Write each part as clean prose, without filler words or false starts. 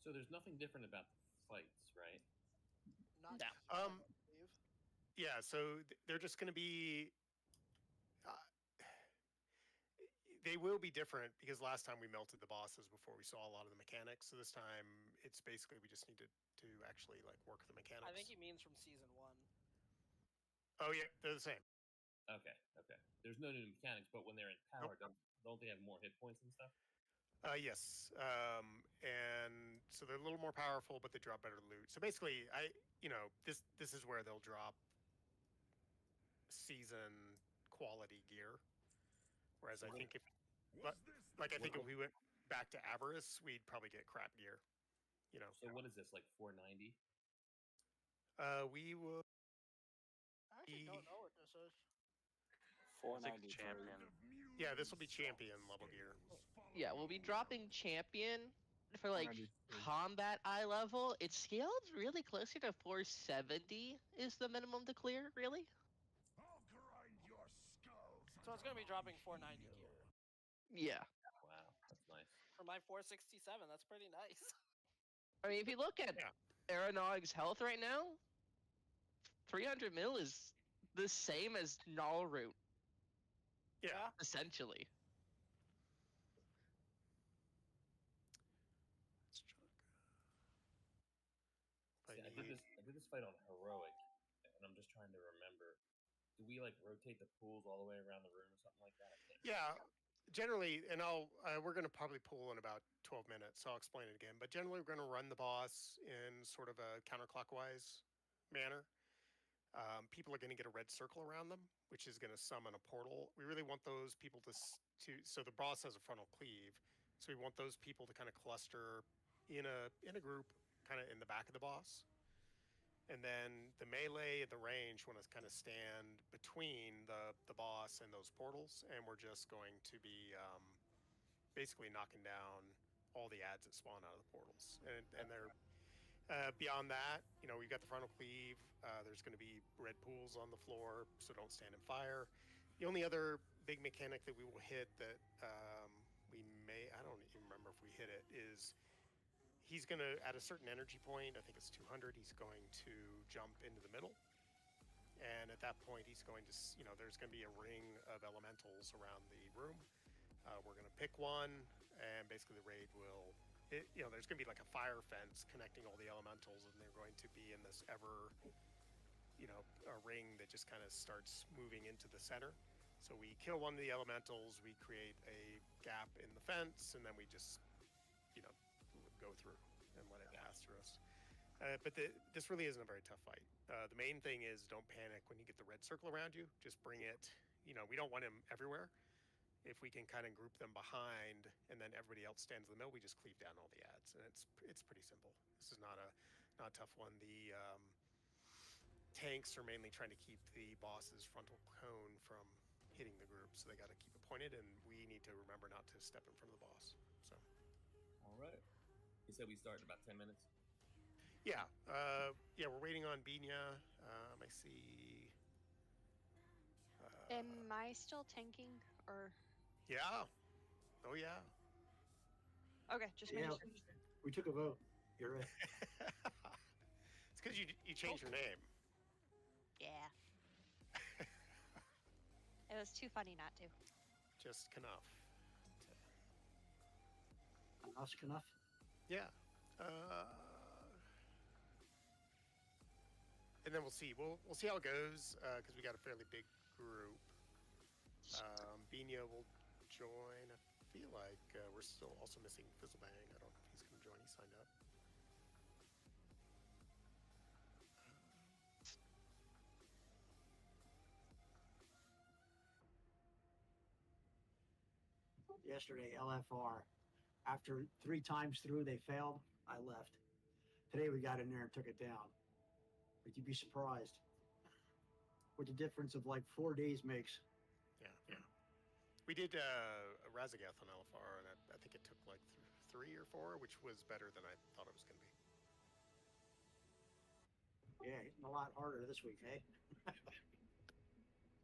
So there's nothing different about the fights, right? Not No. yet, I believe. Yeah, so they're just going to be. Uh, they will be different because last time we melted the bosses before we saw a lot of the mechanics. So this time it's basically we just need to actually like work the mechanics. I think he means from season 1. Oh yeah, they're the same. Okay. There's no new mechanics, but when they're in power, Nope. don't they have more hit points and stuff? Yes, and so they're a little more powerful, but they drop better loot. So basically, this is where they'll drop season quality gear. Whereas I think if we went back to Avarice, we'd probably get crap gear. So what is this, like 490? We will. I actually don't know what this is. 493. champion. Yeah, this will be champion level gear. Yeah, we'll be dropping champion for like 493. combat eye level. It's scaled really closer to 470 is the minimum to clear, really. So it's going to be dropping 490 gear. Yeah. Wow, that's nice. For my 467, that's pretty nice. I mean, if you look at Yeah. Aeronog's health right now, 300 mil is the same as Null Root, Yeah. essentially. Let's check. See, I did this fight on heroic, and I'm just trying to remember. Do we like rotate the pools all the way around the room or something like that? Yeah, generally, and we're going to probably pool in about 12 minutes, so I'll explain it again. But generally, we're going to run the boss in sort of a counterclockwise manner. People are going to get a red circle around them, which is going to summon a portal. We really want those people so the boss has a frontal cleave, so we want those people to kind of cluster in a group, kind of in the back of the boss. And then the melee and the range want to kind of stand between the boss and those portals, and we're just going to be basically knocking down all the ads that spawn out of the portals. And they're beyond that, we've got the frontal cleave. There's going to be red pools on the floor, so don't stand in fire. The only other big mechanic that we will hit that I don't even remember if we hit it, is he's going to, at a certain energy point, I think it's 200, he's going to jump into the middle. And at that point, he's going to, there's going to be a ring of elementals around the room. We're going to pick one, and basically the raid will, there's going to be like a fire fence connecting all the elementals, and they're going to be in this a ring that just kind of starts moving into the center. So we kill one of the elementals, we create a gap in the fence, and then we just, go through and let it pass through us. But this really isn't a very tough fight. The main thing is don't panic when you get the red circle around you. Just bring it. We don't want him everywhere. If we can kind of group them behind and then everybody else stands in the middle, we just cleave down all the ads, and it's pretty simple. This is not a tough one. The tanks are mainly trying to keep the boss's frontal cone from hitting the group, so they got to keep it pointed, and we need to remember not to step in front of the boss. So. All right. You said we start in about 10 minutes? Yeah. We're waiting on Binya. I see. Am I still tanking, or? Yeah. Oh, yeah. Okay, just Yeah, making sure. we took a vote. You're right. It's because you changed your name. Yeah. It was too funny not to. Just Knuff. Us enough. Yeah. And then we'll see. We'll see how it goes because we got a fairly big group. Binya will join. I feel like we're still also missing Fizzlebang. I don't know if he's going to join. He signed up. Yesterday, LFR. After 3 times through, they failed. I left. Today, we got in there and took it down. But you'd be surprised what the difference of like 4 days makes. Yeah. We did a Razagath on LFR, and I think it took like 3 or 4, which was better than I thought it was going to be. Yeah, hitting a lot harder this week, hey?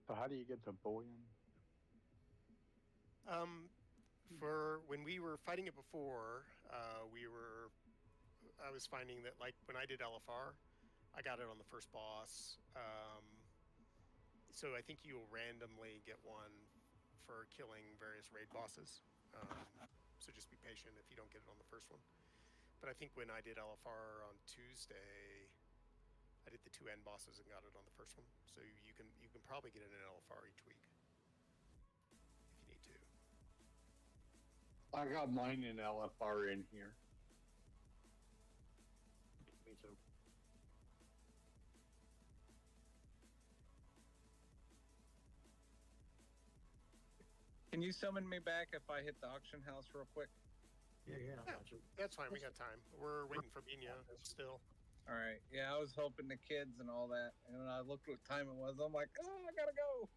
So how do you get to bullion? For when we were fighting it before, we were I was finding that like when I did LFR, I got it on the first boss. So I think you'll randomly get one for killing various raid bosses. So just be patient if you don't get it on the first one. But I think when I did LFR on Tuesday, I did the 2 end bosses and got it on the first one. So you can probably get it in LFR each week if you need to. I got mine in LFR in here. Me too. Can you summon me back if I hit the auction house real quick? Yeah, Yeah. gotcha. That's fine. We got time. We're waiting for Bina still. All right. Yeah, I was hoping the kids and all that, and when I looked what time it was, I'm like, oh, I gotta go.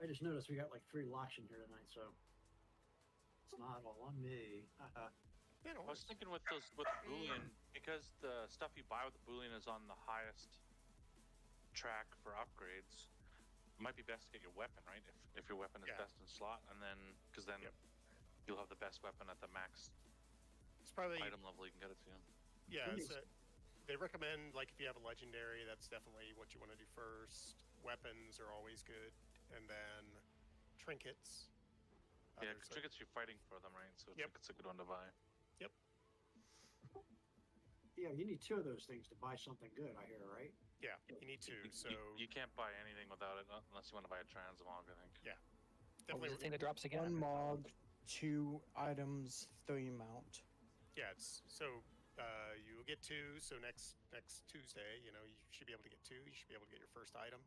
I just noticed we got like 3 locks in here tonight, so it's not all on me. You know, I was thinking with Boolean, because the stuff you buy with the Boolean is on the highest track for upgrades, it might be best to get your weapon, right? If your weapon is Yeah. best in slot, and then because then Yep. you'll have the best weapon at the max it's probably item level you can get it to. yeah. Please. So they recommend like if you have a legendary, that's definitely what you want to do first. Weapons are always good, and then trinkets. Yeah, Others are- trinkets you're fighting for them, right? So Yep. trinkets a good one to buy. Yeah, you need 2 of those things to buy something good, I hear, right? yeah, you need to. So You can't buy anything without it unless you want to buy a transmog, I think. What was definitely the thing that drops again? One mog, 2 items, 3 mount. yeah. It's so you'll get 2. So next Tuesday, you know, you should be able to get 2. You should be able to get your first item.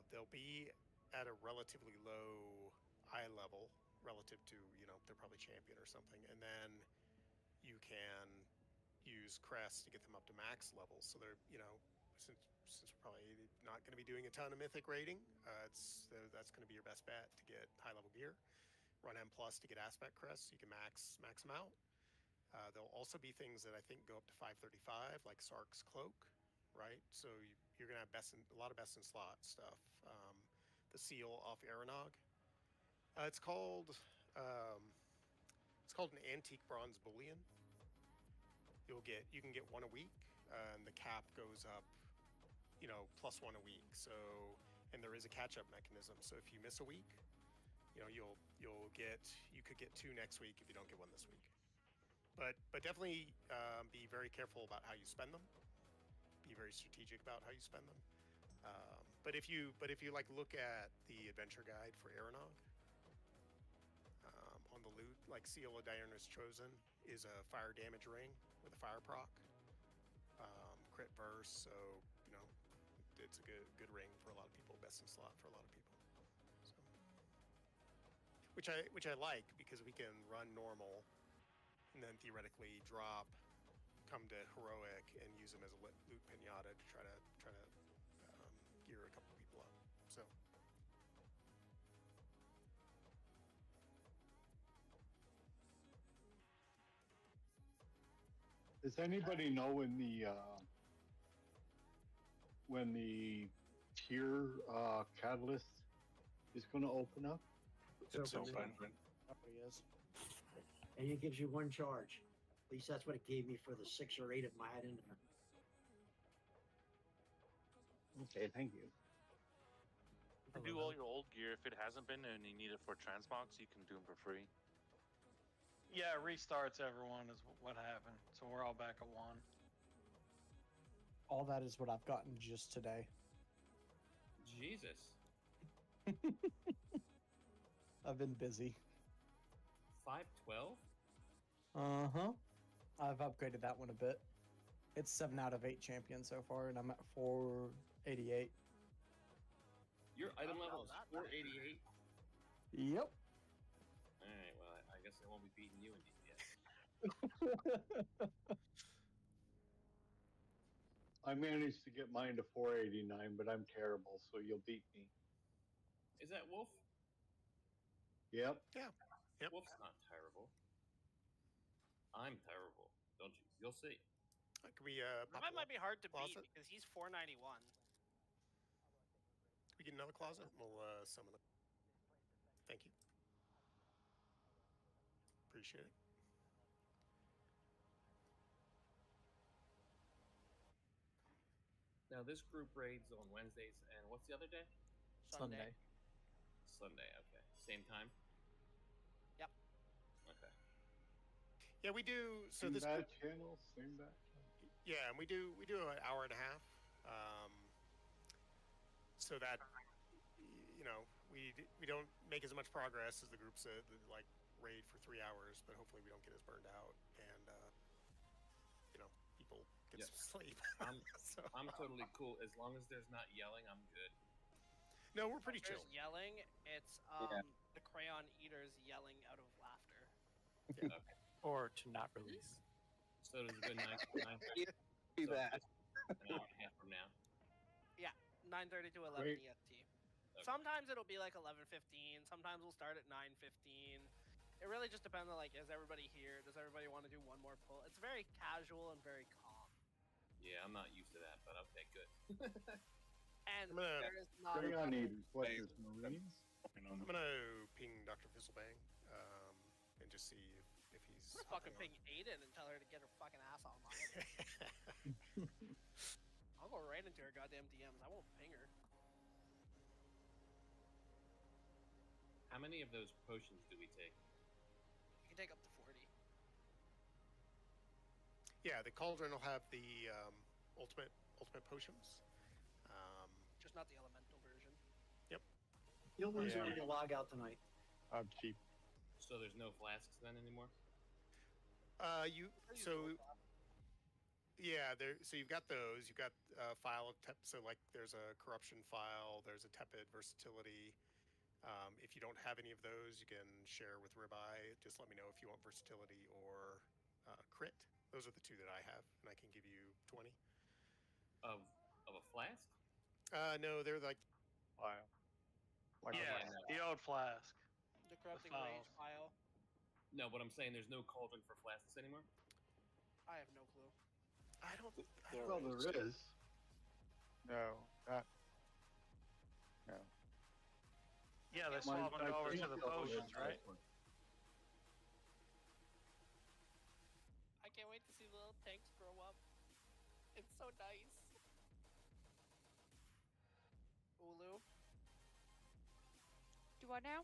They'll be at a relatively low eye level relative to, you know, they're probably champion or something, and then you can use crests to get them up to max levels. So they're, you know, since we're probably not going to be doing a ton of mythic raiding, that's going to be your best bet to get high level gear. Run M plus to get aspect crests. You can max them out. There'll also be things that I think go up to 535, like Sark's cloak, right? So you're going to have a lot of best in slot stuff. The seal off Aranog. It's called an antique bronze bullion. You can get 1 a week, and the cap goes up, you know, +1 a week. So, and there is a catch-up mechanism. So if you miss a week, you know, you could get 2 next week if you don't get 1 this week. But definitely be very careful about how you spend them. Be very strategic about how you spend them. But if you like look at the adventure guide for Aranog, on the loot, like Seal of Diurna's Chosen is a fire damage ring with a fire proc, crit verse. So you know, it's a good ring for a lot of people. Best in slot for a lot of people. So, which I like because we can run normal, and then theoretically come to heroic and use them as a loot pinata to try to gear a couple people up. So. Does anybody know when the tier catalyst is going to open up? It's open. Probably is. And it gives you 1 charge. At least that's what it gave me for the 6 or 8 of them I had in there. Okay, thank you. You can do all your old gear if it hasn't been and you need it for transmogs, you can do them for free. Yeah, restarts everyone is what happened. So we're all back at 1. All that is what I've gotten just today. Jesus. I've been busy. 512? Uh-huh. I've upgraded that one a bit. It's 7 out of 8 champions so far, and I'm at 488. Your item Oh, level is not 488? Yep. Alright, well, I guess I won't be beating you in DPS. I managed to get mine to 489, but I'm terrible, so you'll beat me. Is that Wolf? Yep. Yep. Wolf's not terrible. I'm terrible. Don't you? You'll see. Can we pop That might be hard to beat closet? because he's 491. Can we get another closet? We'll summon it. Thank you. Appreciate it. Now this group raids on Wednesdays, and what's the other day? Sunday. Sunday. Okay. Same time. Yep. Okay. Yeah, we do. So Same this bad group, channel, same bad. yeah, and we do an hour and a half. So that we don't make as much progress as the groups that like raid for 3 hours, but hopefully we don't get as burned out, and people get Yeah. some sleep. So, I'm totally cool as long as there's not yelling. I'm good. no, we're pretty If chill. there's yelling, it's the crayon eaters yelling out of laughter. Or to not release. So does a good 9:30. Do So that. just an hour and a half from now. 9:30 to 11 Great. EST. Okay. Sometimes it'll be like 11:15. Sometimes we'll start at 9:15. It really just depends on like, is everybody here? Does everybody want to do one more pull? It's very casual and very calm. Yeah, I'm not used to that, but okay, good. And I'm gonna- there is not. Bring on eaters. What Hey, is Marines? I'm gonna ping Dr. Fizzlebang and just see if he's I'm gonna fucking hopping ping Aiden and tell her to get her fucking ass online. on. I'll go right into her goddamn DMs. I won't ping her. How many of those potions do we take? You can take up to 40. Yeah, the cauldron will have the ultimate potions. Just not the elemental version. You'll lose it Yeah. when you log out tonight. I'm cheap. So there's no flasks then anymore? I use So the one yeah, so you've got those. You've got a file of so like there's a corruption file. There's a tepid versatility. If you don't have any of those, you can share with Ribeye. Just let me know if you want versatility or crit. Those are the two that I have, and I can give you 20. Of a flask? No, they're like Wow. Like Yeah, I know. the old flask. the corrupting files. rage file. No, but I'm saying there's no cauldron for flasks anymore. I have no clue. I don't. Well, there is. No, not. No. Yeah, they Mine- swapped it I over think to the there is. potions, right? I can't wait to see the little tanks grow up. It's so nice. Ulu, Do what now?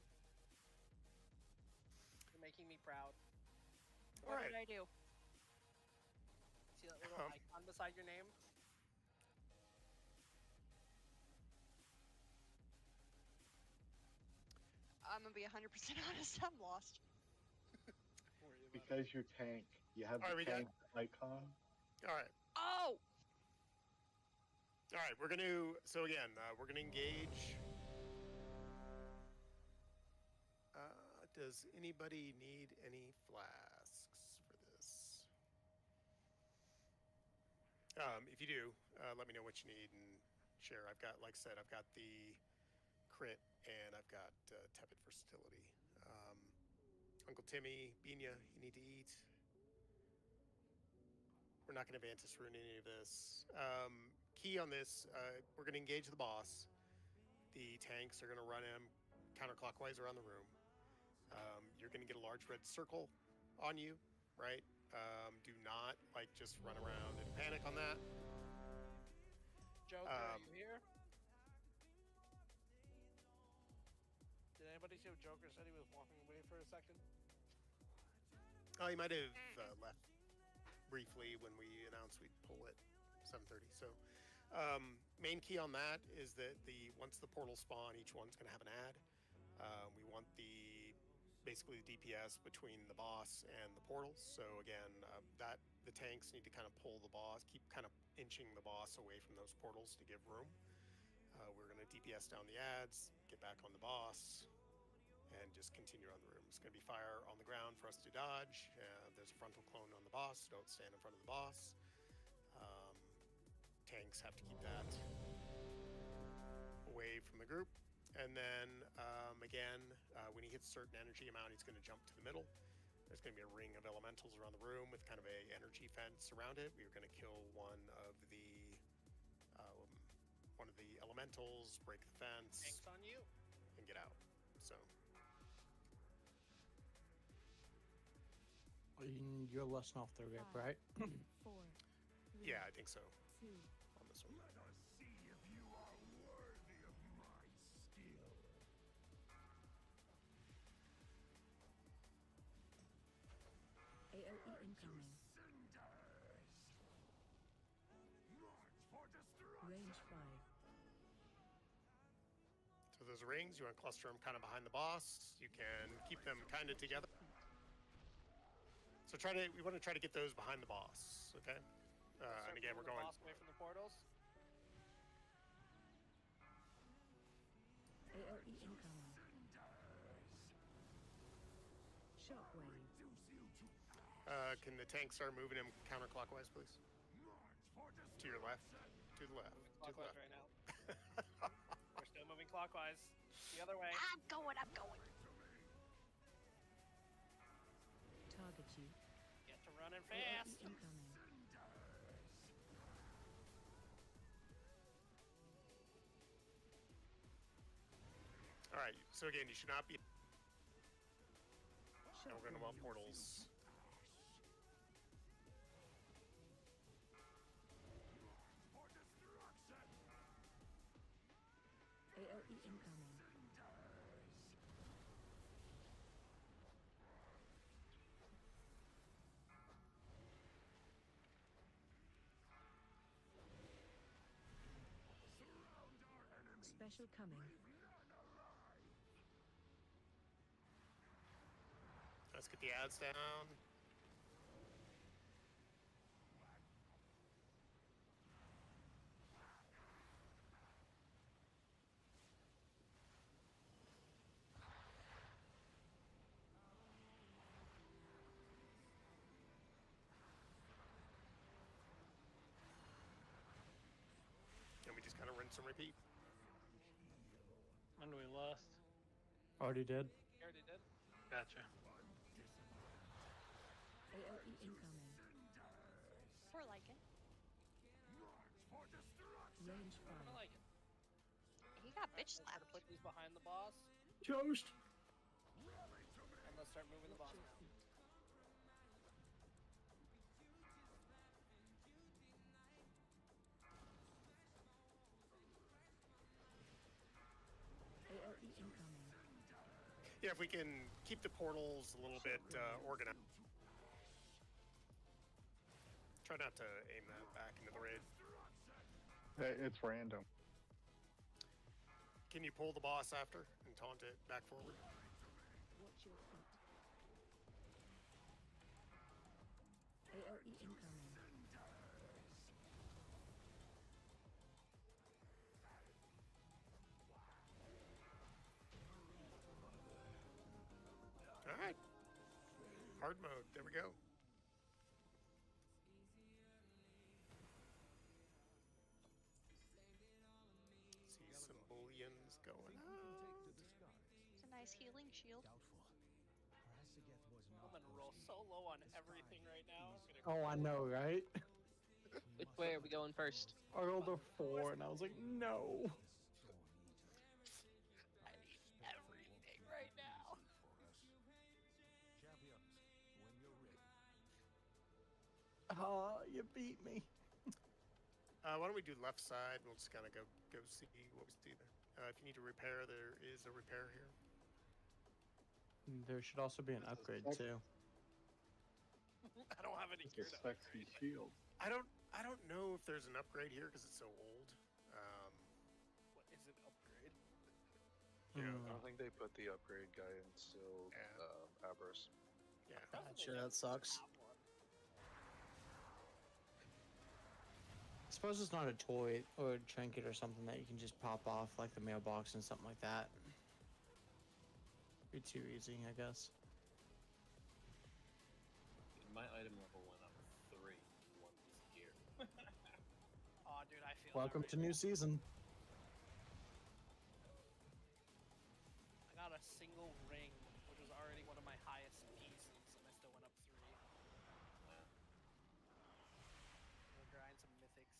you're making me proud. What Alright. did I do? See that little icon beside your name? I'm gonna be 100% honest. I'm lost. Don't worry about it. Because you're tank. You have Alright, the we got- tank icon. All right. Oh, All right. We're gonna. So again, we're gonna engage. Does anybody need any flasks for this? If you do, let me know what you need and share. I've got, like I said, I've got the crit and I've got tepid versatility. Uncle Timmy, Bina, you need to eat. We're not going to Vantis ruin any of this. Key on this, we're going to engage the boss. The tanks are going to run him counterclockwise around the room. You're going to get a large red circle on you, right? Do not just run around and panic on that. Joker, are you here? Did anybody see what Joker said? He was walking away for a second. Oh, he might have left briefly when we announced we'd pull at 7:30. So, main key on that is that once the portal spawn, each one's going to have an ad. We want basically the DPS between the boss and the portals. So again, the tanks need to kind of pull the boss, keep kind of inching the boss away from those portals to give room. We're going to DPS down the ads, get back on the boss, and just continue on the room. It's going to be fire on the ground for us to dodge. There's a frontal clone on the boss, so don't stand in front of the boss. Tanks have to keep that away from the group. And then again, when he hits a certain energy amount, he's going to jump to the middle. There's going to be a ring of elementals around the room with kind of a energy fence around it. We are going to kill one of the elementals, break the fence, Tanks on you. and get out. So You're less off the rip, right? Four, yeah, I think so. 2, On this one. incoming. Range 5. So those rings, you want to cluster them kind of behind the boss. You can keep them kind of together. So we want to try to get those behind the boss, okay? And again, we're moving going. the boss away from the portals. AOE incoming. Shockwave. Can the tank start moving him counterclockwise, please? To your left. To the left. To the Clockwise left. right now. We're still moving clockwise. The other way. I'm going. Target you. Get to running AOE fast. incoming. All right. So again, you should not be. And we're going to want Shockwave. portals. AOE incoming. Special coming. Let's get the ads down. And we just kind of rinse and repeat. When we lost. Already did. You already did. Gotcha. AOE incoming. More like it. Range 5. I like it. He got bitch Let's slapped. put these behind the boss, Toast. and let's start moving the boss now. AOE incoming. Yeah, if we can keep the portals a little bit organized. Try not to aim that back into the raid. It's random. Can you pull the boss after and taunt it back forward? Watch your feet. AOE incoming. All right. Hard mode. There we go. See some bullions going out. It's a nice healing shield. I'm gonna roll so low on everything right now. I'm gonna Oh, I know, right? Which way are we going first? I rolled a 4, and I was like, no. I need everything right now. You beat me. Why don't we do left side? We'll just kind of go see what we see there. If you need to repair, there is a repair here. There should also be an upgrade too. I don't have any It's gear a to sexy upgrade. shield. I don't know if there's an upgrade here because it's so old. What is an upgrade? Yeah. Hmm. I don't think they put the upgrade guy until Yeah. Abras. Yeah. Sure, that sucks. I suppose it's not a toy or a trinket or something that you can just pop off like the mailbox and something like that. Be too easy, I guess. My item level went up 3 in 1 piece of gear. Oh, dude, I feel. Welcome that to right new now. season. I got a single ring, which was already one of my highest pieces, and I still went up 3. We'll grind some mythics.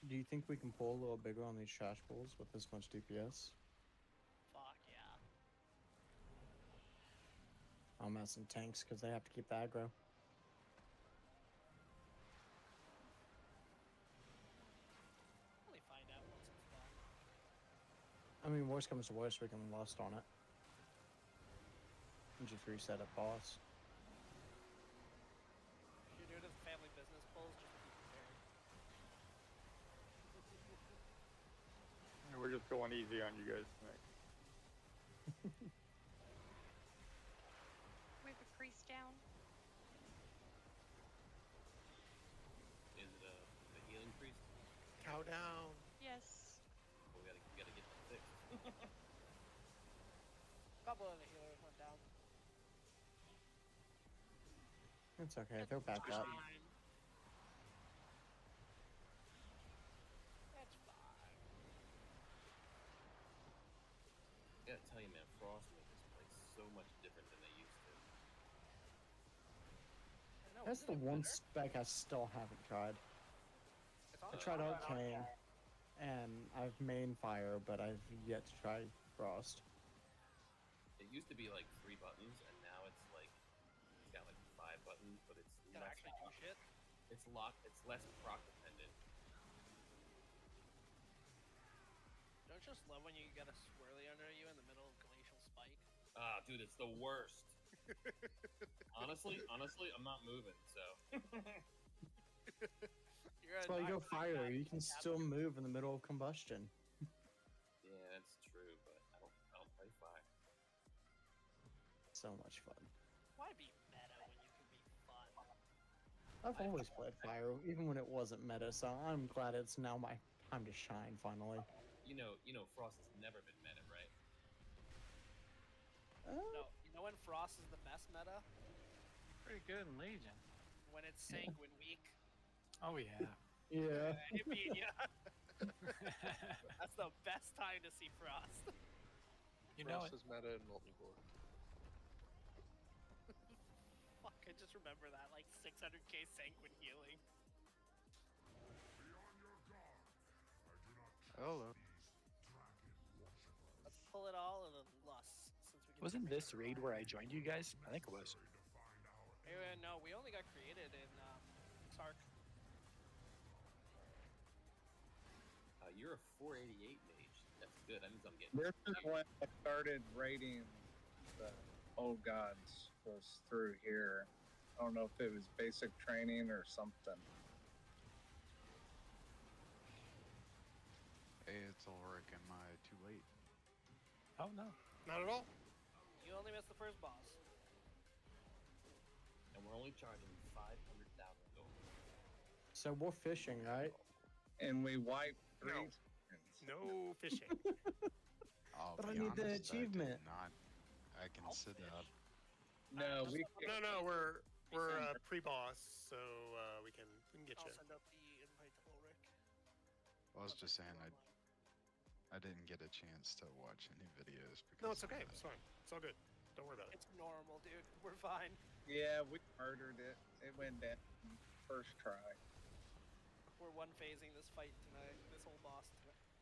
Do you think we can pull a little bigger on these trash pulls with this much DPS? Fuck yeah. I'm messing tanks because they have to keep the aggro. Probably find out once it's done. I mean, worst comes to worst, we can lust on it. And just reset a boss. we're just going easy on you guys tonight. We have a priest down. Is it a healing priest? Cow down. Yes. Well, we gotta get them fixed. A couple of the healers went down. It's okay. They'll back up. Fine. That's fine. I gotta tell you, man, Frost made this place so much different than they used to. I know, That's isn't the it one better? spec I still haven't tried. It's I on tried the- Arcane, and I've main Fire, but I've yet to try Frost. It used to be like 3 buttons, and now it's like it's got like 5 buttons, but it's Can less. actually do shit. It's locked. It's less proc dependent. Don't you just love when you get a swirly under you in the middle of Glacial Spike? Ah, dude, it's the worst. honestly, I'm not moving, so. You're That's why you go Fire. You can still move in the middle of combustion. Yeah, that's true, but I don't play fire. So much fun. Why be meta when you can be fun? I've always played Fire, even when it wasn't meta, so I'm glad it's now my time to shine finally. You know, Frost has never been meta, right? No, you know when Frost is the best meta? Pretty good in Legion. When it's Sanguine Week. Oh yeah. Yeah. I mean, yeah. That's the best time to see Frost. You know Frost it. is meta in multicore. Fuck, I just remember that, like 600k Sanguine healing. Hello. Let's pull it all and then lust. Since we can Wasn't this raid where I joined you guys? I think it was. No, we only got created in Sark. You're a 488 mage. That's good. That means I'm getting. This is when I started raiding the old gods, was through here. I don't know if it was basic training or something. Hey, it's Ulrich. Am I too late? Oh no. Not at all. You only missed the first boss. And we're only charging 500,000 gold. So we're fishing, right? And we wiped No. 3 No fishing. I'll But I be need the honest, achievement. I consider that. No, we No, we're pre-boss, so we can get I'll you. send out the invite to Ulrich. I was just saying I didn't get a chance to watch any videos because No, it's of okay. that. It's fine. It's all good. Don't worry about it. It's normal, dude. We're fine. Yeah, we murdered it. It went down first try. We're one phasing this fight tonight. This whole boss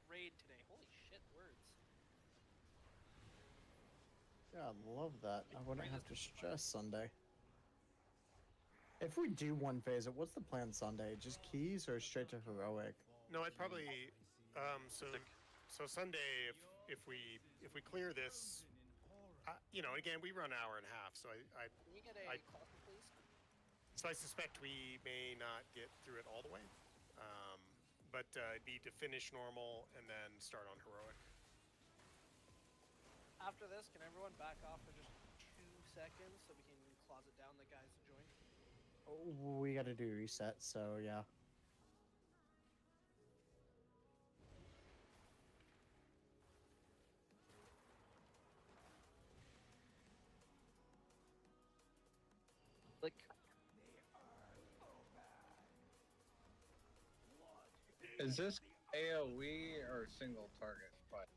raid today. Holy shit, words. Yeah, I love that. I wouldn't have to stress Sunday. If we do one phase it, what's the plan Sunday? Just keys or straight to heroic? No, I'd probably. So Sunday, if we clear this, again we run an hour and a half, so I Can we get a coffee, please? so I suspect we may not get through it all the way, but it'd be to finish normal and then start on heroic. After this, can everyone back off for just 2 seconds so we can closet down the guys who joined? We gotta do reset, so yeah. Like, Is this AoE or single target fight?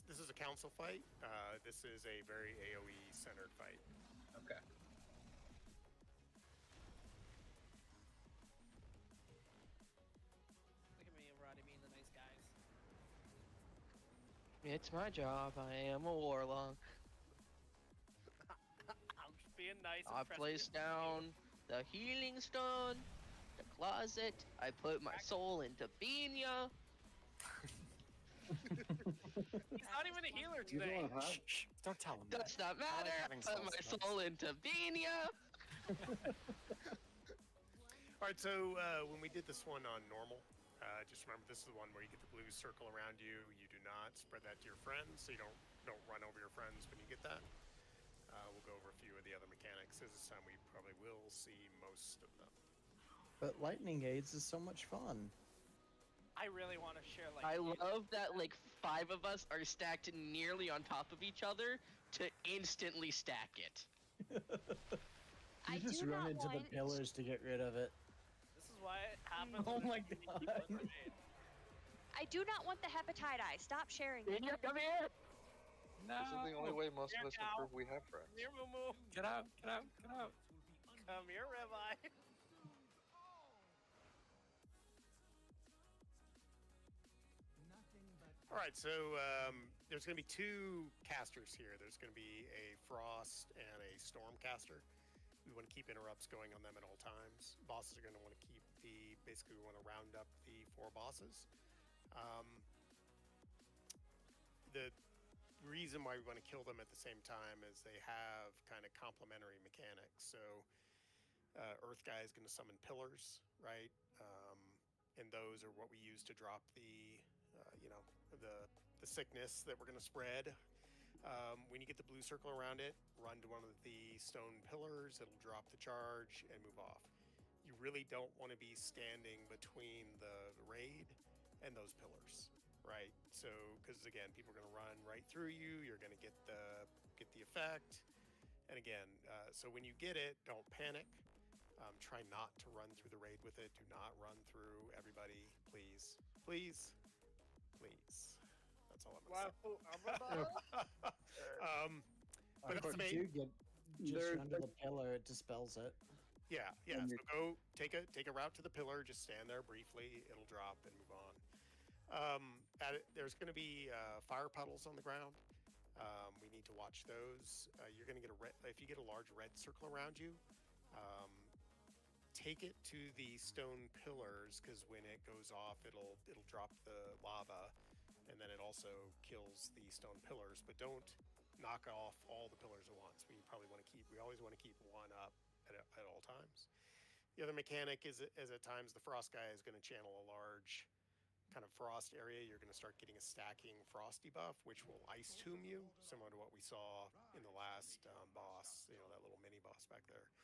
This is a council fight. This is a very AoE centered fight. Okay. Look at me and Roddy being the nice guys. it's my job. I am a warlock. I'm just being nice. I and pressing place your down the healing stone, the closet. I put my soul into Benya. He's not even a healer You today. don't have. Shh, don't tell him that. Does not matter. having I put my suspense. soul into Benya. All right, so when we did this one on normal, Just remember, this is the one where you get the blue circle around you. You do not spread that to your friends, so you don't run over your friends when you get that. We'll go over a few of the other mechanics. This time we probably will see most of them. But lightning aids is so much fun. I really want to share like. I love that like 5 of us are stacked nearly on top of each other to instantly stack it. You just run into the pillars to get rid of it. This is why it happens. Oh when my the God. pillars are made. I do not want the hepatitis. Stop sharing it. Come here! This is the only way most of us can Here, prove we have friends. Come here, Moo Moo. Get out, get out, get out. Come here, Ribeye. All right, so there's going to be 2 casters here. There's going to be a Frost and a Storm caster. We want to keep interrupts going on them at all times. Bosses are going to want to keep basically we want to round up the 4 bosses. The reason why we want to kill them at the same time is they have kind of complementary mechanics. So Earth Guy is going to summon pillars, right? And those are what we use to drop the the sickness that we're going to spread. When you get the blue circle around it, run to one of the stone pillars. It'll drop the charge and move off. You really don't want to be standing between the raid and those pillars, right? So, because again, people are going to run right through you. You're going to get the effect. And again, so when you get it, don't panic. Try not to run through the raid with it. Do not run through everybody, please, please, please. That's all I'm gonna say. But If that's the you main. do get just under the pillar, it dispels it. Yeah. So go take a route to the pillar. Just stand there briefly. It'll drop and move on. There's going to be fire puddles on the ground. We need to watch those. You're going to get if you get a large red circle around you. Take it to the stone pillars, because when it goes off, it'll drop the lava, and then it also kills the stone pillars. But don't knock off all the pillars at once. We always want to keep one up at all times. The other mechanic is at times the Frost Guy is going to channel a large kind of frost area. You're going to start getting a stacking frosty buff, which will ice tomb you, similar to what we saw in the last boss. That little mini boss back there.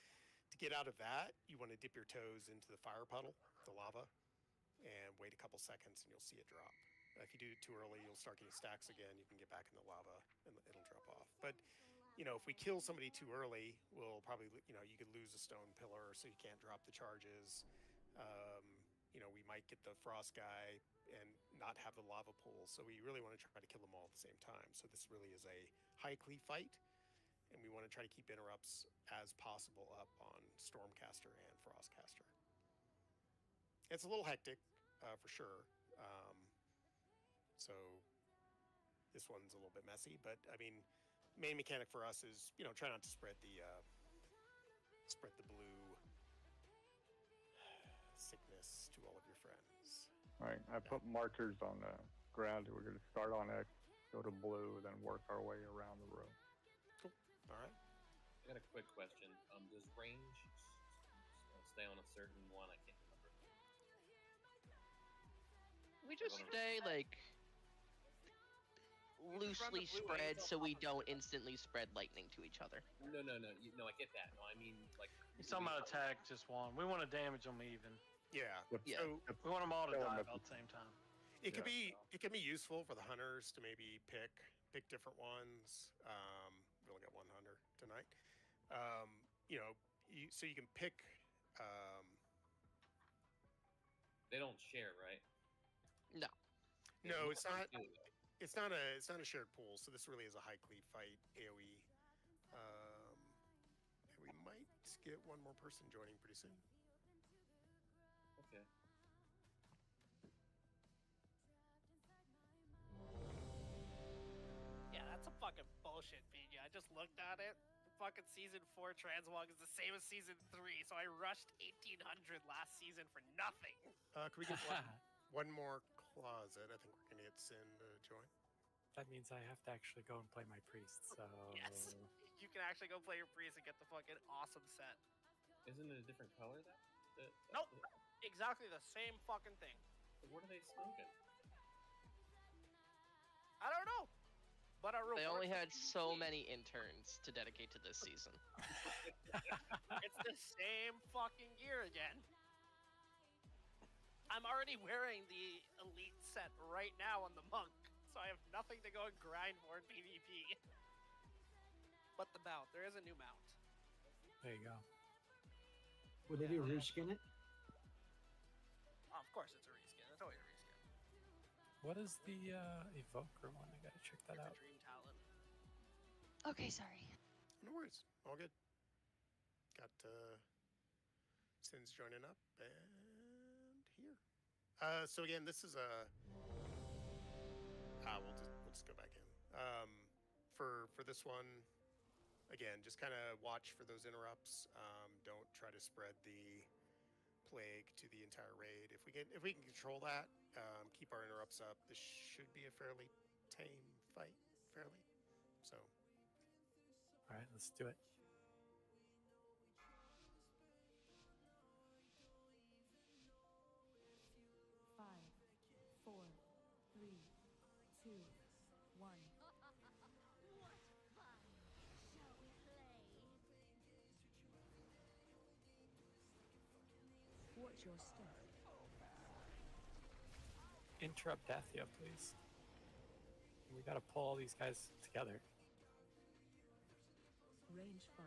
To get out of that, you want to dip your toes into the fire puddle, the lava, and wait a couple seconds, and you'll see it drop. If you do it too early, you'll start getting stacks again. You can get back in the lava, and it'll drop off. But if we kill somebody too early, we'll probably, you could lose a stone pillar, so you can't drop the charges. We might get the Frost Guy and not have the lava pool. So we really want to try to kill them all at the same time. So this really is a high cleave fight. And we want to try to keep interrupts as possible up on Stormcaster and Frostcaster. It's a little hectic, for sure. So this one's a little bit messy, but I mean, main mechanic for us is try not to spread the blue sickness to all of your friends. Right, I put markers on the ground. We're going to start on X, go to blue, then work our way around the room. All right. I got a quick question. Does range stay on a certain one? I can't remember. We just stay like loosely spread so we don't instantly spread lightning to each other. No. I get that. No, I mean like. He's talking about attack just one. We want to damage them even. Yeah. Yeah. So We want them all to die at the same time. it could be useful for the hunters to maybe pick different ones. We only got one hunter tonight. So you can pick. They don't share, right? No. No, it's not. It's not a shared pool. So this really is a high cleave fight AOE. And we might get one more person joining pretty soon. Okay. Yeah, that's a fucking bullshit, Pina. I just looked at it. Fucking season 4 Transmog is the same as season 3, so I rushed 1800 last season for nothing. Can we get one more closet? I think we're gonna get Sin to join. That means I have to actually go and play my priest, so... Yes, you can actually go play your priest and get the fucking awesome set. Isn't it a different color then? Nope, exactly the same fucking thing. What are they smoking? I don't know. But our They only rewards- had so many interns to dedicate to this season. It's the same fucking gear again. I'm already wearing the elite set right now on the monk, so I have nothing to go and grind for in PvP. But the mount, there is a new mount. There you go. Would they do reskin it? Oh, of course, it's a reskin. It's always a reskin. What is the Evoker one? I gotta check that It's out. a dream talent. Okay, sorry. No worries. All good. Got Sins joining up and here. So again, this is a. We'll just go back in. For this one, again, just kind of watch for those interrupts. Don't try to spread the plague to the entire raid. If we can control that, keep our interrupts up. This should be a fairly tame fight. Fairly. So. All right, let's do it. Five, four, three, two, one. Watch your step. Interrupt Dathia, please. We gotta pull all these guys together. Range 5.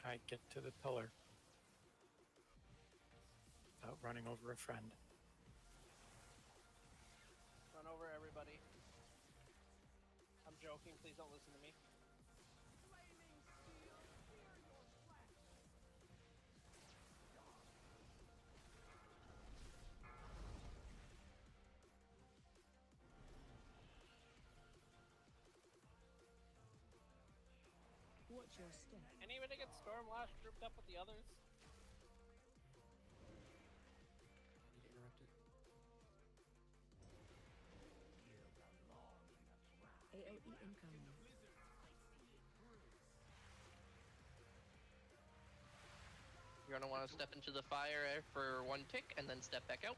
Alright, get to the pillar. Without running over a friend. Run over everybody. I'm joking. Please don't listen to me. Watch your step. Anybody get Stormlash grouped up with the others? AOE incoming. You're gonna want to step into the fire for one tick and then step back out.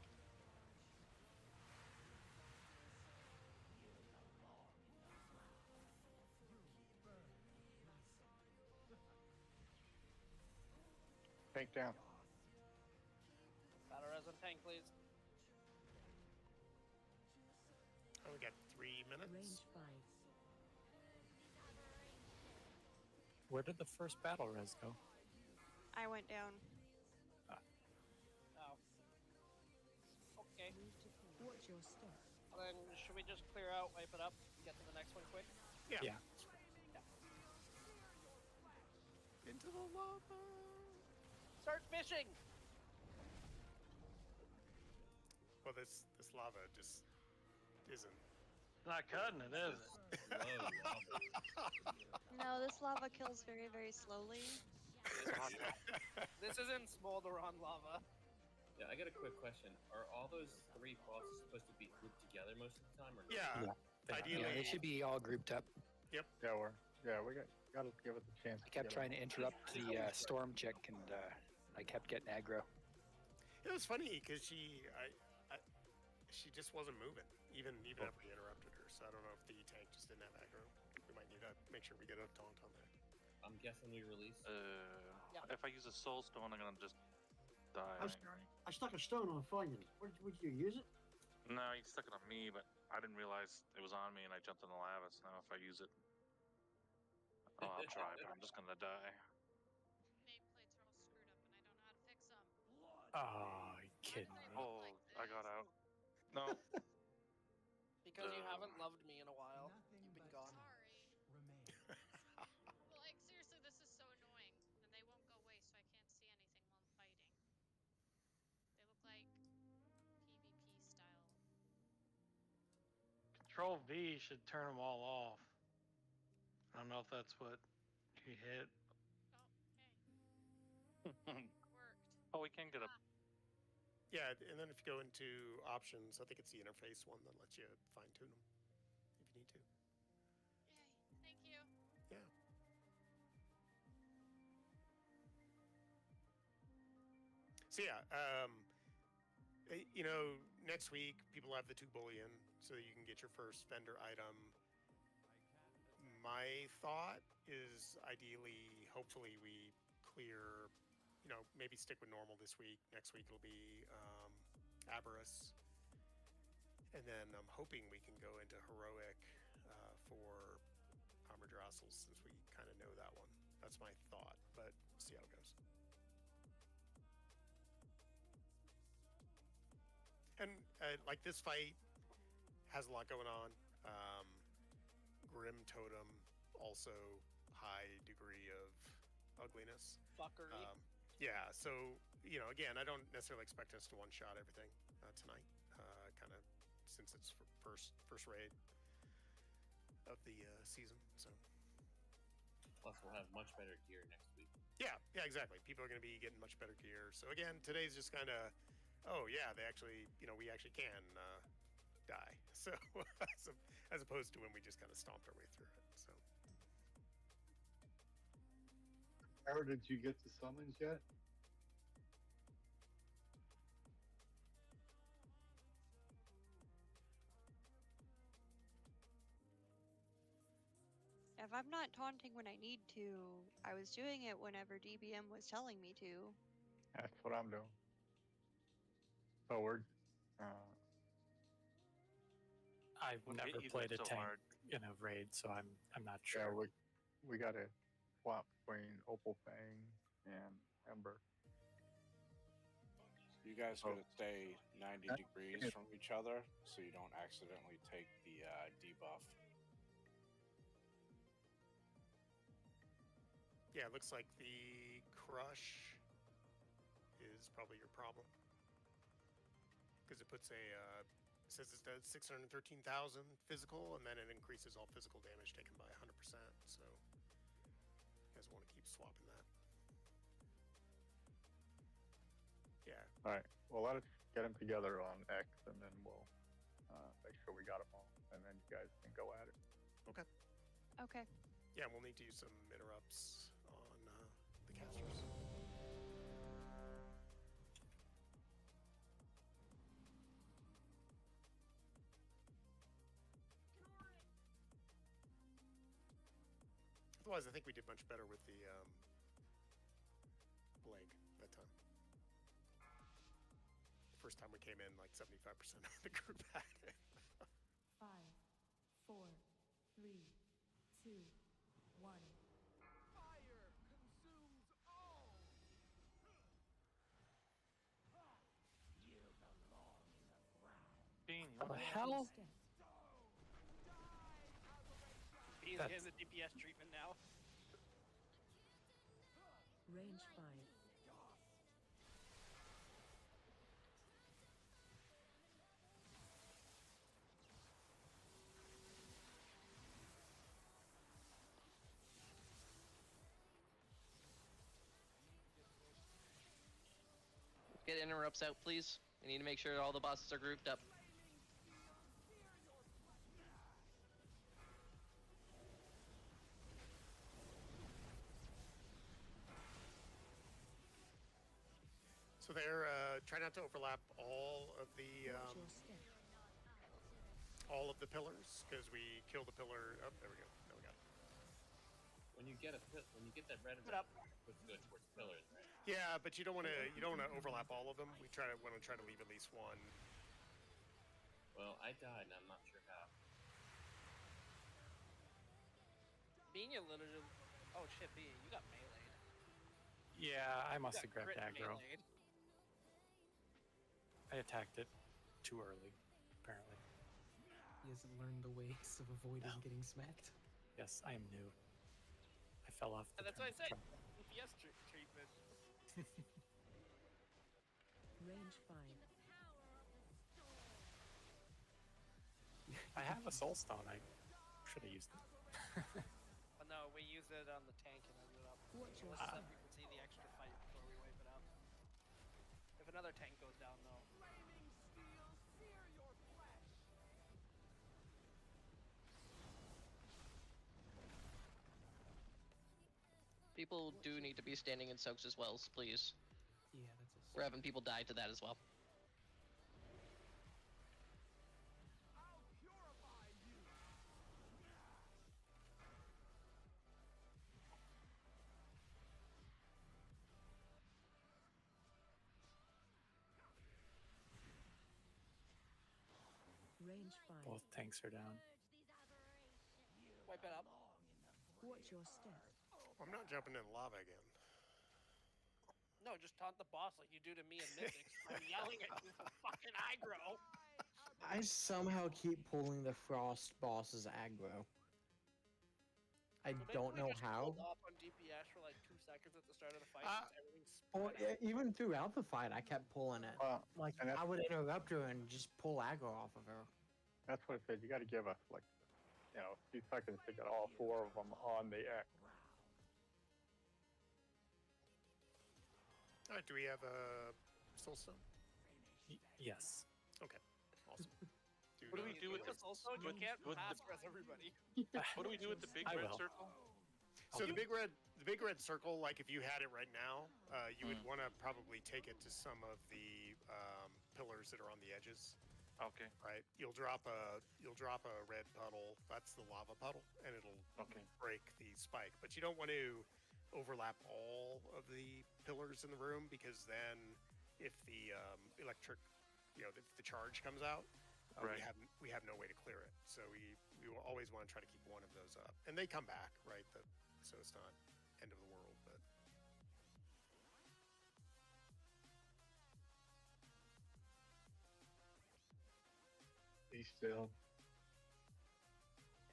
Tank down. Battle res and tank, please. Oh, we got 3 minutes. Range 5. Where did the first battle res go? I went down. Oh. Okay. Watch your step. Well, then, should we just clear out, wipe it up, and get to the next one quick? Yeah. Yeah. Into the lava. Start fishing! Well, this lava just isn't. Not cutting it, is it? No, this lava kills very, very slowly. This isn't Smolderon lava. Yeah, I got a quick question. Are all those 3 bosses supposed to be grouped together most of the time, or not? Yeah. Ideally. Yeah, they should be all grouped up. Yep. Yeah, we gotta give it the chance. I kept trying to interrupt the storm chick, and I kept getting aggro. It was funny because she just wasn't moving, even after we interrupted her. So I don't know if the tank just didn't have aggro. We might need to make sure we get a taunt on there. I'm guessing we release. If I use a soul stone, I'm gonna just die. I stuck a stone on Funyun. Would you use it? No, he stuck it on me, but I didn't realize it was on me, and I jumped in the lava. So now if I use it, I'll try, but I'm just gonna die. Oh, you kidding me? Oh, I got out. No. Because you haven't loved me in a while. You've been gone. Well, like, seriously, this is so annoying. And they won't go away, so I can't see anything while I'm fighting. They look like PvP style. Control V should turn them all off. I don't know if that's what he hit. Oh, we can get a. Yeah, and then if you go into options, I think it's the interface one that lets you fine tune them if you need to. Yay, thank you. Yeah. So yeah, next week people have the 2 bullion, so that you can get your first vendor item. My thought is ideally, hopefully, we clear. Maybe stick with normal this week. Next week it'll be Aberrus, and then I'm hoping we can go into heroic for Armadrassel, since we kind of know that one. That's my thought, but see how it goes. And like this fight has a lot going on. Grim Totem, also high degree of ugliness. Fuckery. Yeah, so again, I don't necessarily expect us to one-shot everything tonight. Kind of since it's first raid of the season. So Plus, we'll have much better gear next week. yeah, exactly. People are going to be getting much better gear. So again, today's just kind of, they actually, we actually can die. So as opposed to when we just kind of stomped our way through it. So. Or did you get the summons yet? If I'm not taunting when I need to, I was doing it whenever DBM was telling me to. That's what I'm doing. Forward. I've We'll get never you played a so tank hard. in a raid, so I'm not Yeah, sure. we got to swap between Opal Fang and Ember. You guys Oh. gotta stay 90 degrees Yeah. from each other so you don't accidentally take the debuff. Yeah, it looks like the crush is probably your problem, because it puts it says it does 613,000 physical, and then it increases all physical damage taken by 100%. So you guys want to keep swapping that. Yeah. All right. Well, let us get them together on X, and then we'll make sure we got them all, and then you guys can go at it. Okay. Okay. Yeah, we'll need to use some interrupts on the casters. Otherwise, I think we did much better with the Blake that time. First time we came in, like 75% of the group had it. 5, 4, 3, 2, 1. Bean, you What want the to hell? He's That's- getting the DPS treatment now. Range 5. Get interrupts out, please. We need to make sure all the bosses are grouped up. So they're try not to overlap all of the Watch your step. pillars, because we kill the pillar. Oh, there we go. Now we got it. When you get that red Put up. it puts good towards pillars, right? Yeah, but you don't want to overlap all of them. We want to try to leave at least one. Well, I died, and I'm not sure how. Bean, you literally. Oh shit, Bean, you got meleeed. Yeah, I must You have got grabbed crit aggro. meleeed. I attacked it too early, apparently. He hasn't learned the ways of avoiding No. getting smacked. Yes, I am new. I fell off. And the that's what I said. train. DPS treatment. Range 5. I have a soul stone. I should have used it. But no, we used it on the tank and ended up. Watch your Let's Ah. let people see the extra fight before we wipe it out. If another tank goes down, though. People do need to be standing in soaks as well, please. Yeah, that's a We're having people die to that as well. Range 5. Both tanks are down. Wipe it up. Watch your step. I'm not jumping in lava again. No, just taunt the boss like you do to me and Mythics. I'm yelling at you for fucking aggro. I somehow keep pulling the Frost boss's aggro. I So don't basically know just how. hold off on DPS for like 2 seconds at the start of the fight. since everything's Or spread out. even throughout the fight, I kept pulling it. Like and that's- I would interrupt her and just pull aggro off of her. That's what I said. You got to give us like, a few seconds to get all 4 of them on the X. All right, do we have a soulstone? Yes. Okay, awesome. What do we do with the Also, you can't pass res everybody. What do we do with the big I red will. circle? So the big red circle, like if you had it right now, you would want to probably take it to some of the pillars that are on the edges. Okay. Right. You'll drop a red puddle. That's the lava puddle, and it'll break the spike. But you don't want to overlap all of the pillars in the room, because then if the electric, if the charge comes out, we have no way to clear it. So we will always want to try to keep one of those up, and they come back, right? So it's not end of the world, but. Be still.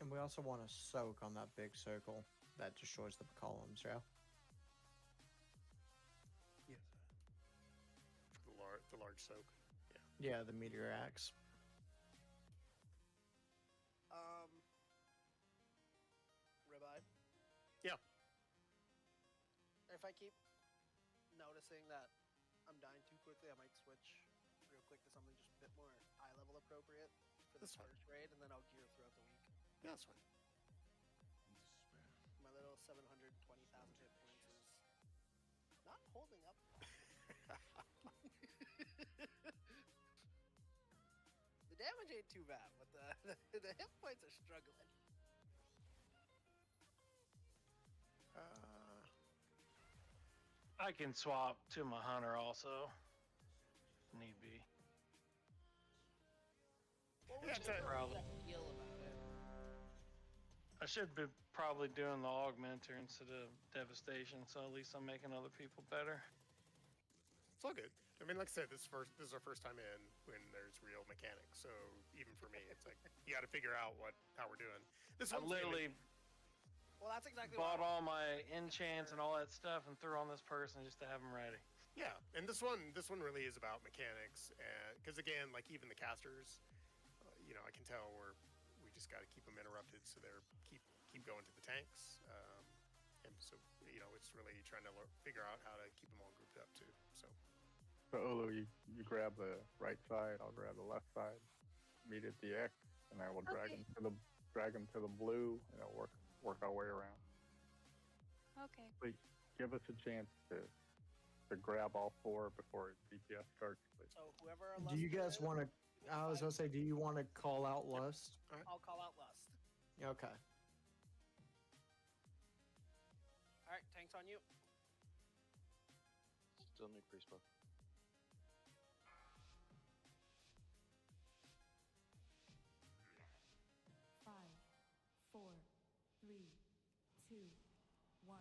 And we also want to soak on that big circle that destroys the columns, yeah? Yes. The large soak. Yeah, the meteor axe. Ribeye. Yeah. If I keep noticing that I'm dying too quickly, I might switch real quick to something just a bit more eye level appropriate for this first raid, and then I'll gear throughout the week. Yeah, that's fine. My little 720,000 hit points is not holding up. The damage ain't too bad, but the hit points are struggling. I can swap to my hunter also, if need be. What would Yeah, you probably. feel about it? I should be probably doing the augmenter instead of devastation, so at least I'm making other people better. It's all good. I mean, like I said, this is our first time in when there's real mechanics. So even for me, it's like you got to figure out how we're doing. This I one's literally Well, that's exactly bought what all my enchants and all that stuff and threw on this person just to have them ready. Yeah, and this one really is about mechanics, because again, like even the casters, I can tell we just got to keep them interrupted so they're keep going to the tanks, and so it's really trying to figure out how to keep them all grouped up too. So Olu, you grab the right side, I'll grab the left side, meet at the X, and I will drag them to the blue, and I'll work our way around. Okay. Please give us a chance to grab all 4 before DPS starts, please. So whoever. Do you guys want to? I was gonna say, do you want to call out Lust? I'll call out Lust. Okay. All right, tanks on you. Still need priest book. Five, 4, 3, 2, 1.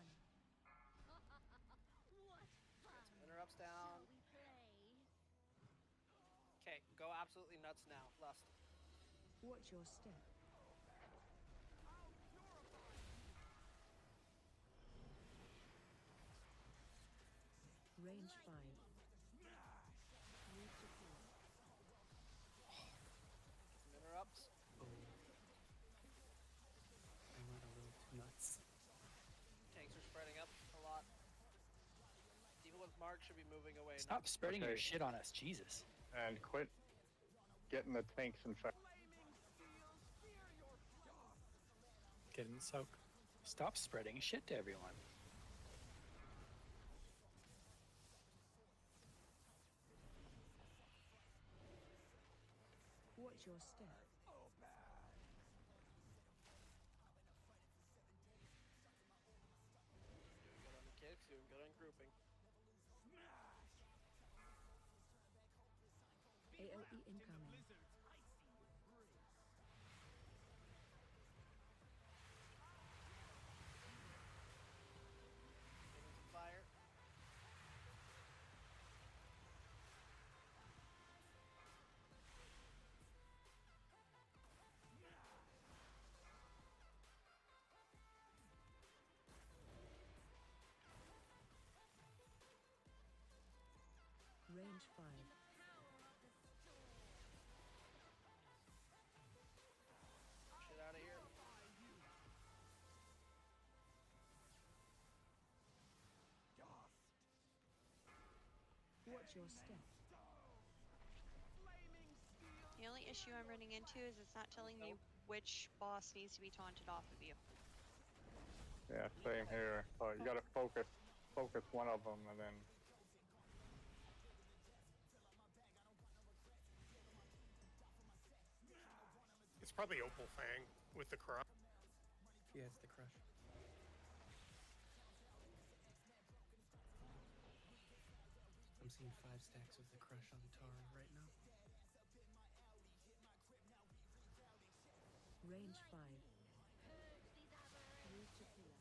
Interrupts down. Okay, go absolutely nuts now, Lust. Watch your step. Range 5. Move to 4. Interrupts. Oh. I went a little too nuts. Tanks are spreading up a lot. Even with Mark should be moving away. Stop now. spreading your Okay. shit on us, Jesus. And quit getting the tanks infected. Getting soak. Stop spreading shit to everyone. Watch your step. Doing good on the kicks, doing good on grouping. AOE incoming. Getting some fire. Range 5. Shit out of here. Watch your step. The only issue I'm running into is it's not telling me which boss needs to be taunted off of you. Yeah, same here. So you gotta focus one of them, and then It's probably Opal Fang with the crush. Yeah, it's the crush. I'm seeing 5 stacks of the crush on Tara right now. Range 5. Move to pillar.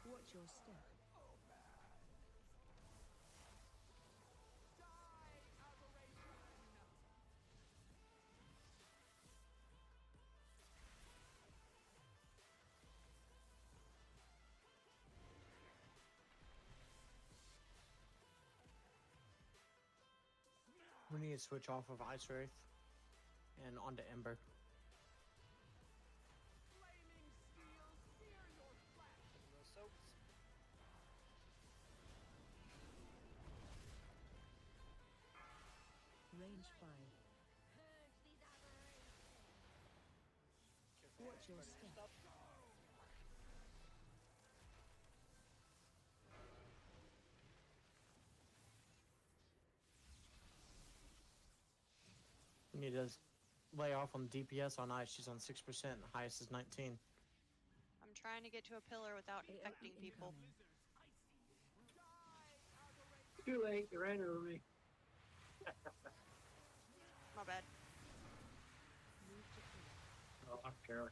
Watch your step. We need to switch off of Ice Wraith and onto Ember. Getting those soaks. Range 5. Watch your step. We need to lay off on DPS on Ice. She's on 6%. The highest is 19. I'm trying to get to a pillar without infecting people. Too late. You ran over me. My bad. Oh, I'm Carol.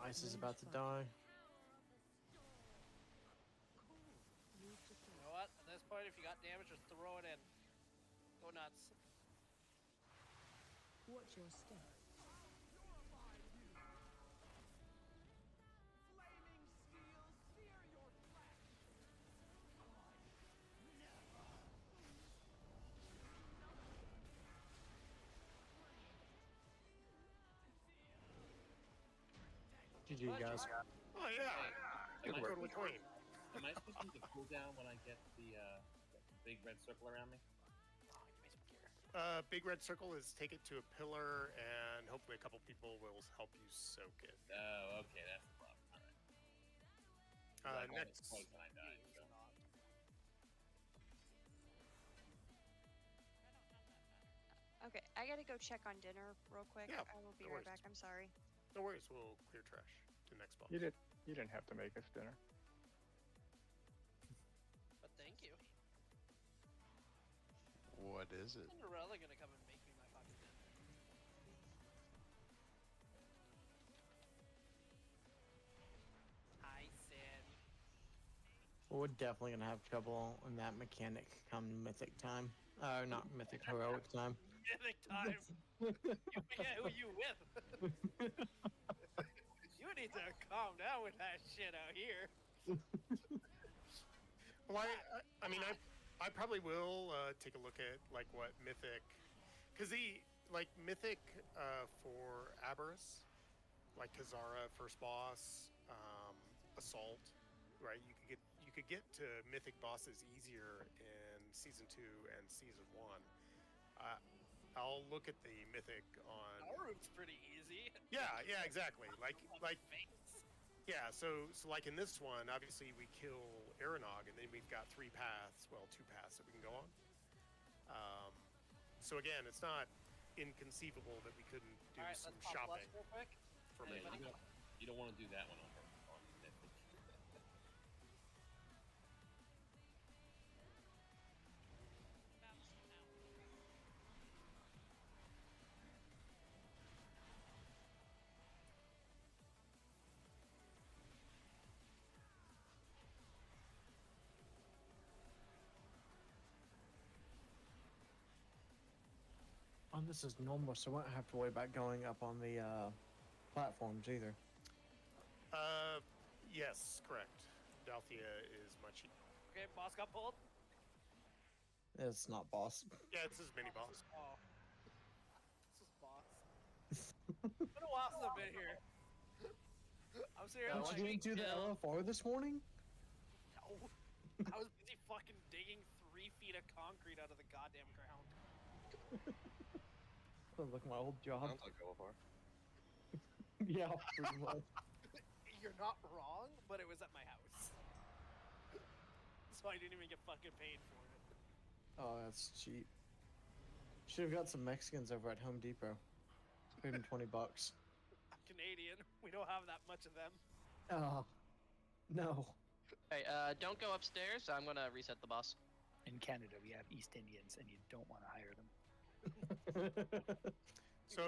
Ice is about to die. You know what? At this point, if you got damage, just throw it in. Go nuts. Watch your step. GG, guys. Oh yeah, Am I totally supposed clean. Am I supposed to use the cooldown when I get the big red circle around me? Big red circle is take it to a pillar, and hopefully a couple people will help you soak it. Oh, okay, that's the problem. All right. I got it Next, twice and I died. So. Okay, I gotta go check on dinner real quick. Yeah, I will be no right worries. back. I'm sorry. no worries. We'll clear trash to next boss. you didn't have to make us dinner. But thank you. What is it? Cinderella gonna come and make me my fucking dinner. I said. We're definitely gonna have trouble on that mechanic come Mythic time. Not Mythic, Heroic time. Mythic time. You forget who you with. You need to calm down with that shit out here. Well, I mean, I probably will take a look at like what Mythic, because the like Mythic for Aberrus, like Kazara first boss, Assault, right? You could get to Mythic bosses easier in season 2 and season 1. I'll look at the Mythic on. Our route's pretty easy. Yeah, exactly. Like Yeah, so like in this one, obviously we kill Aranog, and then we've got 3 paths, well, 2 paths that we can go on. So again, it's not inconceivable that we couldn't do All right, some let's pop shopping plus real quick. for Yeah, me. you don't want to do that one on Mythic. Oh, this is normal, so I won't have to worry about going up on the platforms either. Yes, correct. Dalthea is much. Okay, boss got pulled. It's not boss. Yeah, it's his mini boss. Oh. This is boss. It's been a while since I've been here. I'm serious. Did you didn't do the LFR this morning? No. I was busy fucking digging 3 feet of concrete out of the goddamn ground. Look at my old job. Sounds like LFR. Yeah, pretty much. You're not wrong, but it was at my house. So I didn't even get fucking paid for it. Oh, that's cheap. Should have got some Mexicans over at Home Depot. Paid them $20. I'm Canadian. We don't have that much of them. Oh, no. Hey, don't go upstairs. I'm gonna reset the boss. In Canada, we have East Indians, and you don't want to hire them. So,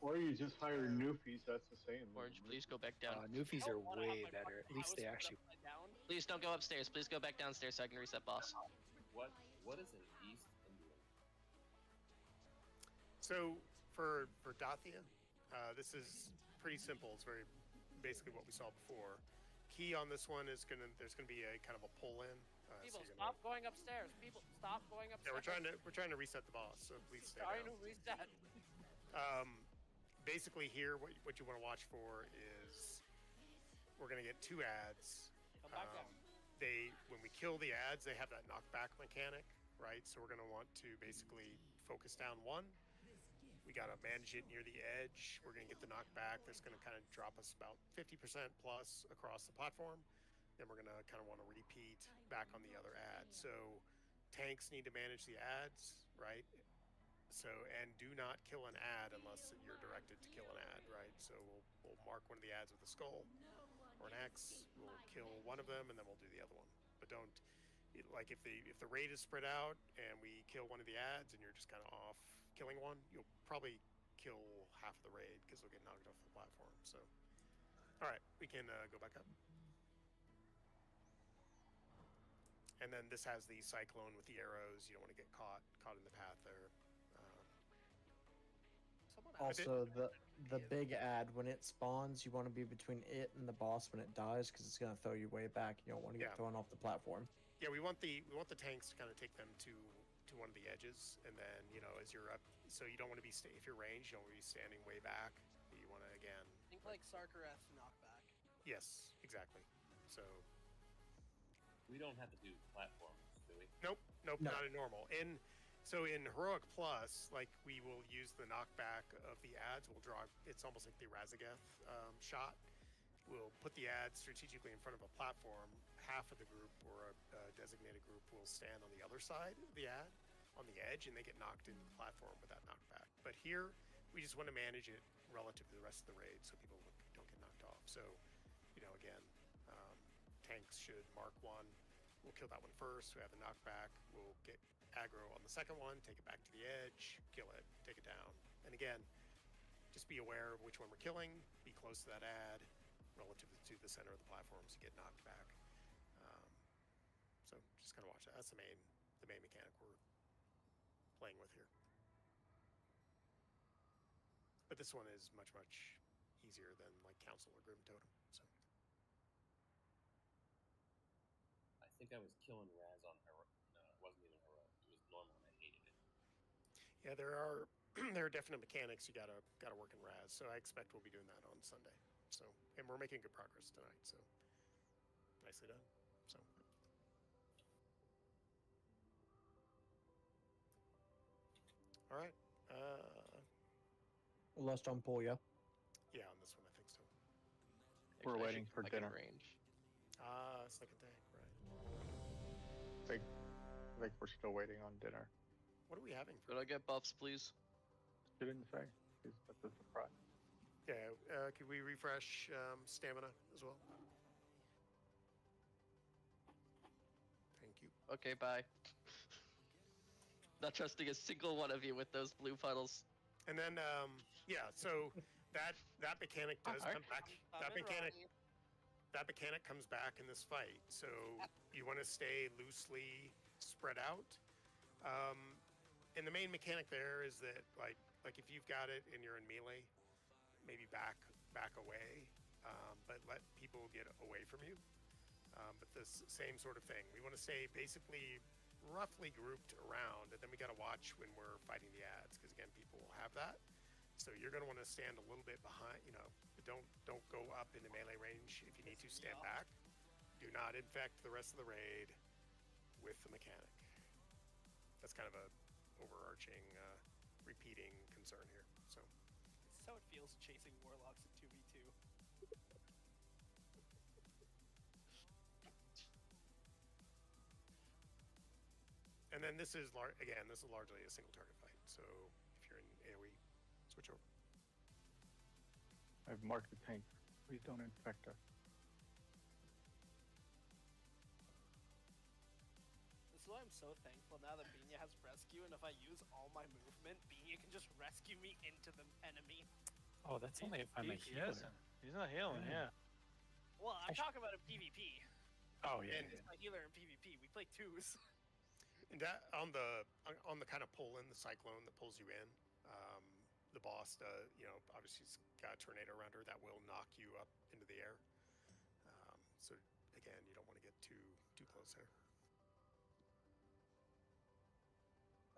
or you just hire newfies. That's the same. Orange, please go back down. Newfies are way better. At least they actually. Please don't go upstairs. Please go back downstairs so I can reset boss. What is an East Indian? So for Dathea, this is pretty simple. It's very basically what we saw before. Key on this one is there's gonna be a kind of a pull in. People, stop going upstairs. People, stop going upstairs. Yeah, we're trying to reset the boss. So please stay Trying down. to reset. Basically here, what you want to watch for is we're gonna get 2 ads. Come back down. When we kill the ads, they have that knockback mechanic, right? So we're gonna want to basically focus down 1. We gotta manage it near the edge. We're gonna get the knockback. That's gonna kind of drop us about 50% plus across the platform. Then we're gonna kind of want to repeat back on the other ad. So tanks need to manage the ads, right? So, and do not kill an ad unless you're directed to kill an ad, right? So we'll mark one of the ads with a skull or an X. We'll kill one of them and then we'll do the other one. But don't, like if the raid is spread out and we kill one of the ads and you're just kind of off killing one, you'll probably kill half of the raid because they'll get knocked off the platform. So, all right, we can go back up. And then this has the cyclone with the arrows. You don't want to get caught in the path there. Also, the big ad, when it spawns, you want to be between it and the boss when it dies, because it's going to throw you way back. You don't want to get thrown off the platform. Yeah, we want the tanks to kind of take them to one of the edges, and then as you're up, so you don't want to be if you're ranged, you don't want to be standing way back. You want to again. Think like Sarkareth knockback. Yes, exactly. So we don't have to do platforms, do we? Nope, No. not in normal. So in Heroic Plus, like we will use the knockback of the ads. We'll draw. It's almost like the Razageth shot. We'll put the ads strategically in front of a platform. Half of the group or a designated group will stand on the other side of the ad, on the edge, and they get knocked into the platform with that knockback. But here, we just want to manage it relative to the rest of the raid, so people don't get knocked off. So, again, tanks should mark one. We'll kill that one first. We have the knockback. We'll get aggro on the second one, take it back to the edge, kill it, take it down. And again, just be aware of which one we're killing, be close to that ad relative to the center of the platform so you get knocked back. So just kind of watch that. That's the main mechanic we're playing with here. But this one is much easier than like Council or Grim Totem. So I think I was killing Raz on Heroic. No, it wasn't even Heroic. It was normal and I hated it. yeah, there are definite mechanics you gotta work in Raz. So I expect we'll be doing that on Sunday. So, and we're making good progress tonight. So nicely done. So. All right. Last on pull, yeah. Yeah, on this one I think so. We're Actually, I waiting should for get, like, in dinner. Range. Second tank, right? I think we're still waiting on dinner. What are we having? Could I get buffs, please? She didn't say. That's a surprise. Yeah, could we refresh stamina as well? Thank you. Okay, bye. Not trusting a single one of you with those blue puddles. And then, yeah, so that mechanic does Alright. come back. That mechanic comes back in this fight. So you want to stay loosely spread out. And the main mechanic there is that, like if you've got it and you're in melee, maybe back away, but let people get away from you. But this same sort of thing. We want to stay basically roughly grouped around, and then we got to watch when we're fighting the ads, because again, people will have that. So you're going to want to stand a little bit behind, but don't go up into melee range. If you need to, stand back. Do not infect the rest of the raid with the mechanic. That's kind of a overarching, repeating concern here. So. This is how it feels chasing warlocks in 2v2. And then this is largely a single target fight. So if you're in AoE, switch over. I've marked the tank. Please don't infect us. This is why I'm so thankful now that Binya has rescue, and if I use all my movement, Binya can just rescue me into the enemy. Oh, that's only if I'm a He healer. isn't. He's not healing, yeah. Well, I'm talking about a PvP. Oh, yeah. He's my healer in PvP. We play twos. And that, on the kind of pull in, the cyclone that pulls you in, the boss, obviously has got a tornado around her that will knock you up into the air. So again, you don't want to get too close there.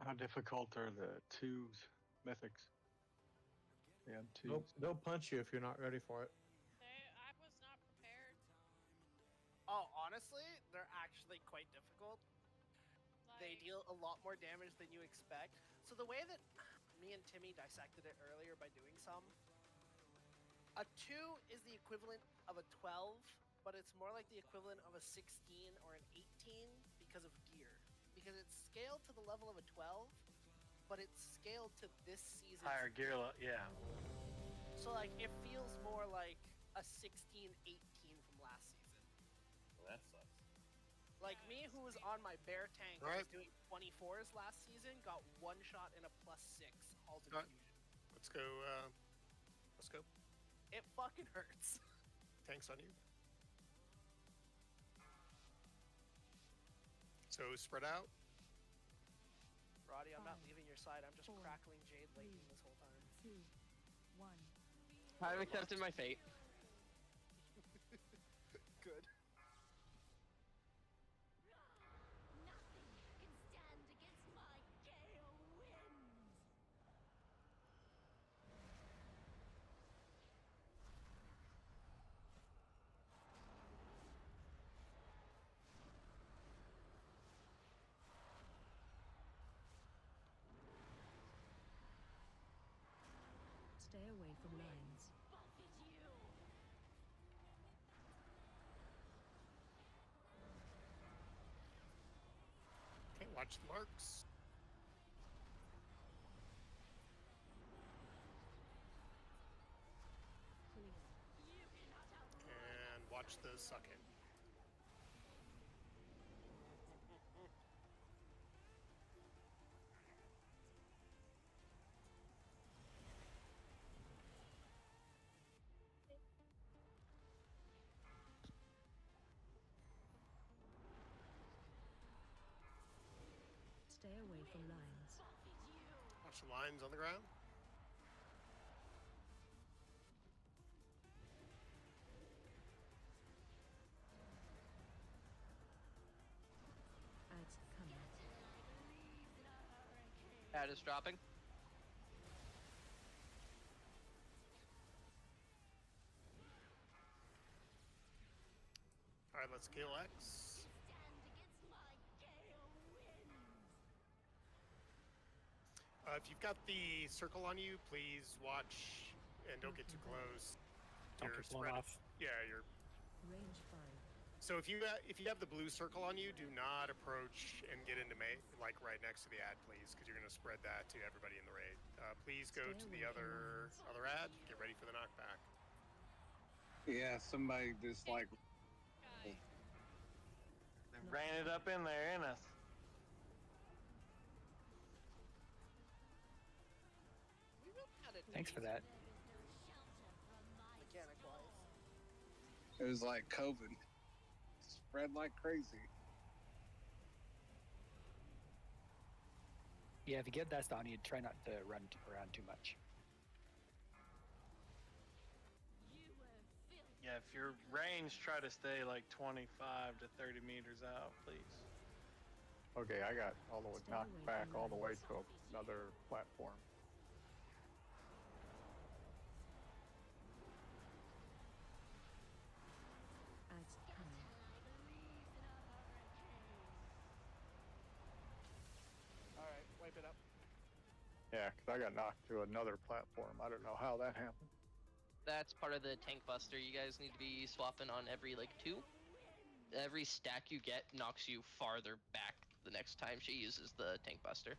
How difficult are the twos mythics? Yeah, twos. They'll punch you if you're not ready for it. I was not prepared. Oh, honestly, they're actually quite difficult. They Like, deal a lot more damage than you expect. So the way that me and Timmy dissected it earlier by doing some, a 2 is the equivalent of a 12, but it's more like the equivalent of a 16 or an 18 because of gear. Because it's scaled to the level of a 12, but it's scaled to this season's Higher gear, yeah. So like it feels more like a 16, 18 from last season. Well, that sucks. Like me, who was on my bear tank, and was doing 24s last season, got one shot in a +6 all diffusion. Let's go. It fucking hurts. Tanks on you. So spread out. Roddy, I'm not leaving your side. I'm just crackling Jade Layton this whole time. 2, 1. I've accepted my fate. Good. Stay away from lines. Okay, watch the marks. And watch the suck in. Stay away from lines. Watch the lines on the ground. Ads coming. Ad is dropping. All right, let's kill X. If you've got the circle on you, please watch and don't get too close. Don't You're get blown spread- off. Yeah, you're. Range 5. So if you have the blue circle on you, do not approach and get into like right next to the ad, please, because you're gonna spread that to everybody in the raid. Please go to the other ad. Get ready for the knockback. Yeah, somebody just like They ran it up in there, ain't us? We really had it. Thanks for that. Mechanic wise. it was like COVID. Spread like crazy. Yeah, if you get that on, you try not to run around too much. Yeah, if your range, try to stay like 25 to 30 meters out, please. Okay, I got all the way knocked back all the way to another platform. Ads coming. Alright, wipe it up. Yeah, because I got knocked to another platform. I don't know how that happened. That's part of the tank buster. You guys need to be swapping on every like 2. Every stack you get knocks you farther back the next time she uses the tank buster.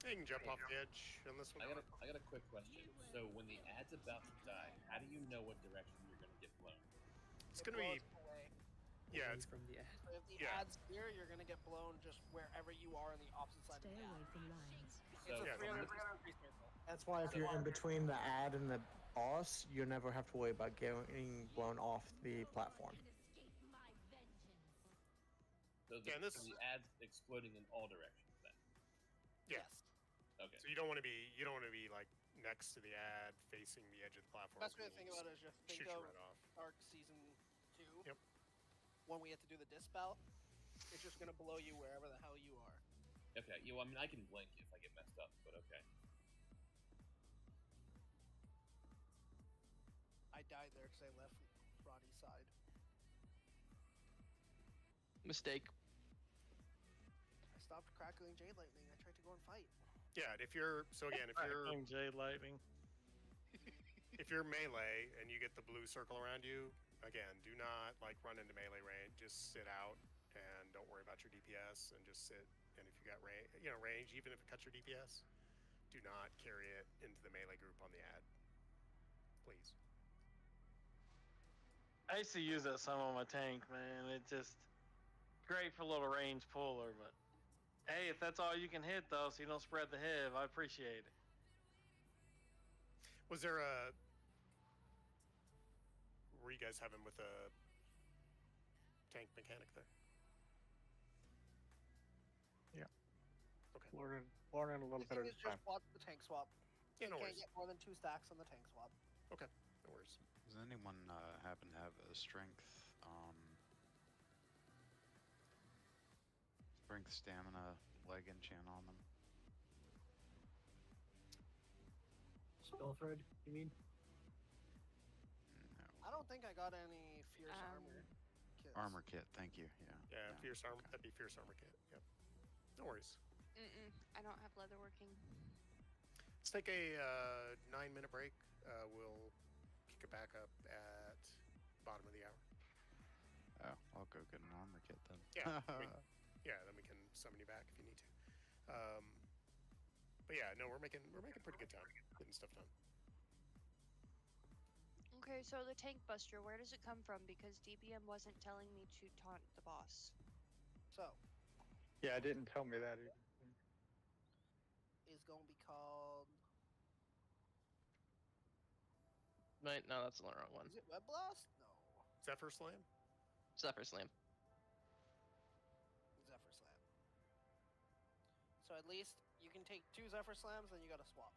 You can jump off the edge on this one. I got a quick question. So when the ad's about to die, how do you know what direction you're gonna get blown? It's gonna be. Away. Yeah, Away it's from the ad. So if the Yeah. ad's here, you're gonna get blown just wherever you are on the opposite side Stay of the away ad. from lines. It's So a Yeah, 360 circle. That's why if you're in between the ad and the boss, you never have to worry about getting blown off the platform. So Yeah, and this- the ad's exploding in all directions then. Yes. Okay. So you don't want to be like next to the ad, facing the edge of the platform. Best way to think about it is just think Shoot you of right off. Arc Season 2. Yep. When we had to do the dispel, it's just gonna blow you wherever the hell you are. Okay. Yeah. Well, I mean, I can blink if I get messed up, but okay. I died there because I left Roddy's side. Mistake. I stopped crackling Jade Lightning. I tried to go and fight. Yeah, and if you're Jade Lightning. if you're melee and you get the blue circle around you, again, do not like run into melee range. Just sit out and don't worry about your DPS and just sit. And if you got range, even if it cuts your DPS, do not carry it into the melee group on the ad, please. I used to use that some on my tank, man. It's just great for a little range puller, but hey, if that's all you can hit though, so you don't spread the hiv, I appreciate it. Was there a? Were you guys having with a tank mechanic there? Yeah. Okay. Learning a little The bit thing at is a time. just watch the tank swap. Yeah, no you worries. can't get more than 2 stacks on the tank swap. Okay, no worries. Does anyone happen to have a strength, stamina, leg enchant on them? Spell thread, you mean? No. I don't think I got any fierce armor kits. Armor kit, thank you. Yeah. Yeah, fierce armor. That'd be fierce armor kit. Yep. No worries. I don't have leather working. Let's take a 9-minute break. We'll pick it back up at bottom of the hour. Oh, I'll go get an armor kit then. Yeah. Then we can summon you back if you need to. But yeah, no, we're making pretty good time getting stuff done. Okay, so the tank buster, where does it come from? Because DBM wasn't telling me to taunt the boss. So, Yeah, it didn't tell me that either. is going to be called. Right? No, that's the wrong one. Is it Web Blast? No. Zephyr Slam? Zephyr Slam. Zephyr Slam. So at least you can take 2 Zephyr Slams, then you gotta swap.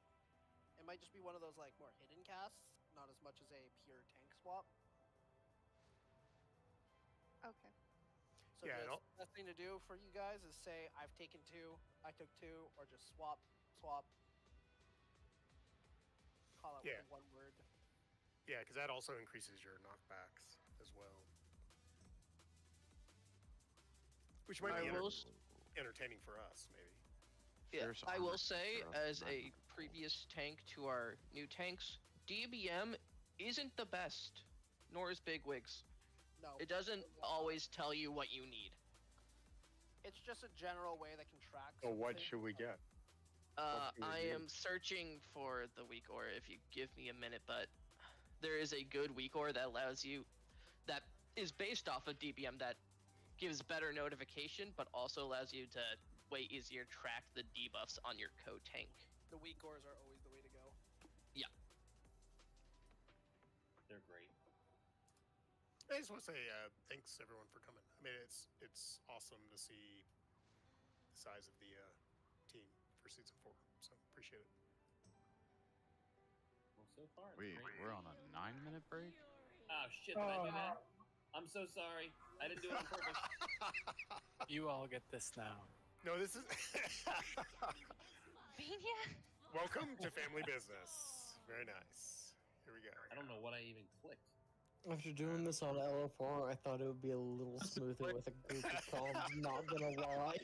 It might just be one of those like more hidden casts, not as much as a pure tank swap. Okay. So Yeah, and the I'll- best thing to do for you guys is say I've taken 2, I took 2, or just swap. Call out Yeah. with one word. Yeah, because that also increases your knockbacks as well. Which might be I will entertaining for us, maybe. Yeah, Fierce I will armor say, throw, as not a enough. previous tank to our new tanks, DBM isn't the best. nor is big wigs. No. It doesn't always tell you what you need. It's just a general way that can track. So what something. should we get? I am searching for the weak ore if you give me a minute, but there is a good weak ore that allows you, that is based off of DBM, that gives better notification, but also allows you to way easier track the debuffs on your co-tank. The weak ores are always the way to go. Yeah. They're great. I just want to say thanks everyone for coming. I mean, it's awesome to see the size of the team for season 4. So appreciate it. Well, so far. it's Wait, great. we're on a 9-minute break? Oh shit! Did I do that? I'm so sorry. I didn't do it on purpose. You all get this now. No, this is. Mania? Welcome to family business. Very nice. Here we go. I don't know what I even clicked. After doing this on LFR, I thought it would be a little smoother with a group of comms, not gonna lie.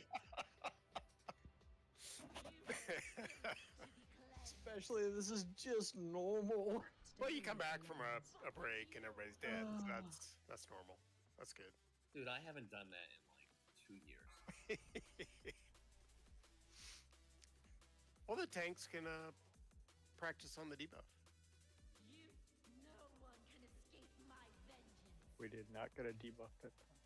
Especially if this is just normal. Well, you come back from a break and everybody's dead. So that's normal. That's good. Dude, I haven't done that in like 2 years. Well, the tanks can practice on the debuff. We did not get a debuff that time.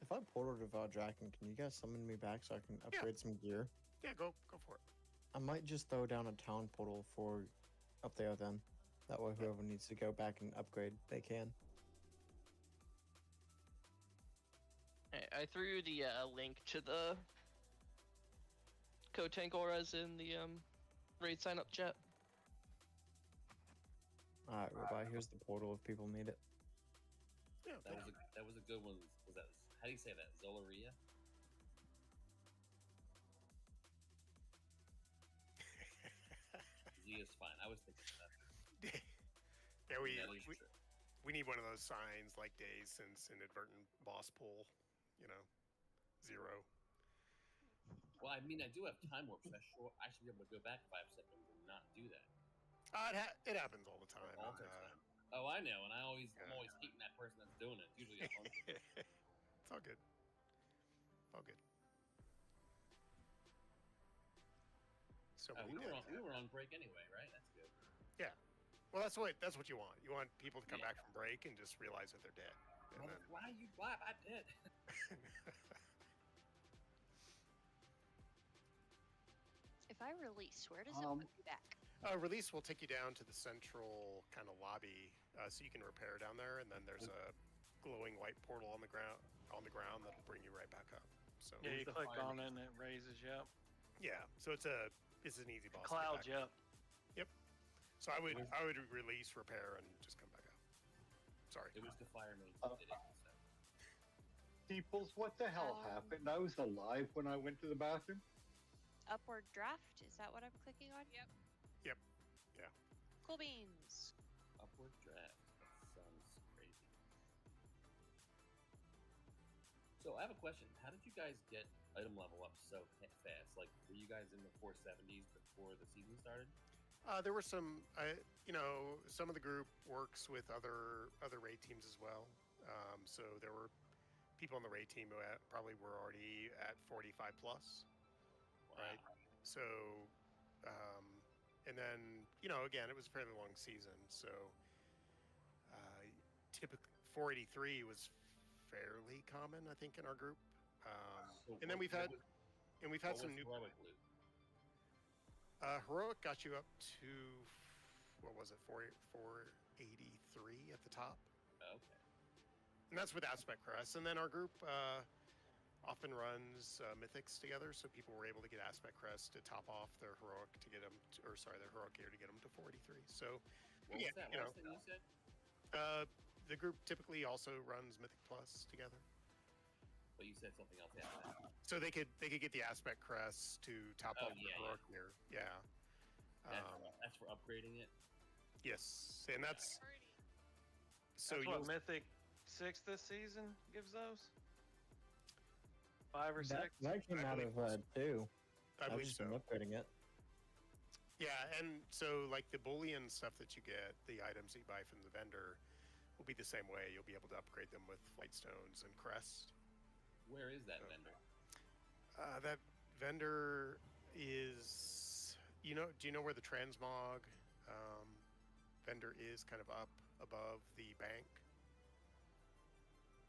If I portal to Valdraken, can you guys summon me back so I can upgrade some gear? Yeah, go for it. I might just throw down a town portal for up there then. That way whoever needs to go back and upgrade, they can. I threw the link to the co-tank auras in the raid sign up chat. Alright, Rabbi, here's the portal if people need it. Yeah, that was a good one. Was that? How do you say that? Zolaria? Z is fine. I was thinking that. Yeah, That is true. we need one of those signs like Days since inadvertent boss pull, 0. Well, I mean, I do have time warp, so I should be able to go back 5 seconds and not do that. It happens all the time. Alter time. Oh, I know, and I'm always hating that person that's doing it. It's usually a hunter. It's all good. All good. So we were on break anyway, right? That's good. Yeah. Well, that's what you want. You want people to come back from break and just realize that they're dead. And then... Why are you? Why am I dead? If I release, where does it put me back? Release will take you down to the central kind of lobby, so you can repair down there, and then there's a glowing white portal on the ground that'll bring you right back up. So Yeah, you click on it and it raises you up. yeah, so it's an easy boss. to get Clouds back you up. up. Yep. So I would release, repair, and just come back up. Sorry. It was the fire mage that did it. So. Peoples, what the hell happened? I was alive when I went to the bathroom. Upward draft? Is that what I'm clicking on? Yep. Yep. Yeah. Cool beans. Upward draft. That sounds crazy. So I have a question. How did you guys get item level up so fast? Like, were you guys in the 470s before the season started? There were some, some of the group works with other raid teams as well. So there were people on the raid team who probably were already at 45 plus. Right. So, and then, again, it was a fairly long season. So, typically 483 was fairly common, I think, in our group. And then we've had some new. Heroic loot? Heroic got you up to, what was it, 483 at the top. Okay. And that's with Aspect Crest. And then our group often runs Mythics together, so people were able to get Aspect Crest to top off their Heroic to get them, their Heroic gear to get them to 483. So, What was that last thing you said? The group typically also runs Mythic Plus together. But you said something else after that. So they could get the Aspect Crest to top off yeah, the Heroic gear. Yeah. That's for upgrading it? Yes, and that's... So That's what you'll... Mythic 6 this season gives those? 5 or 6? That came out of 2. I I've believe just been upgrading it. Yeah, and so like the bullion stuff that you get, the items that you buy from the vendor, will be the same way. You'll be able to upgrade them with flight stones and crest. Where is that vendor? That vendor is, do you know where the transmog vendor is? Kind of up above the bank.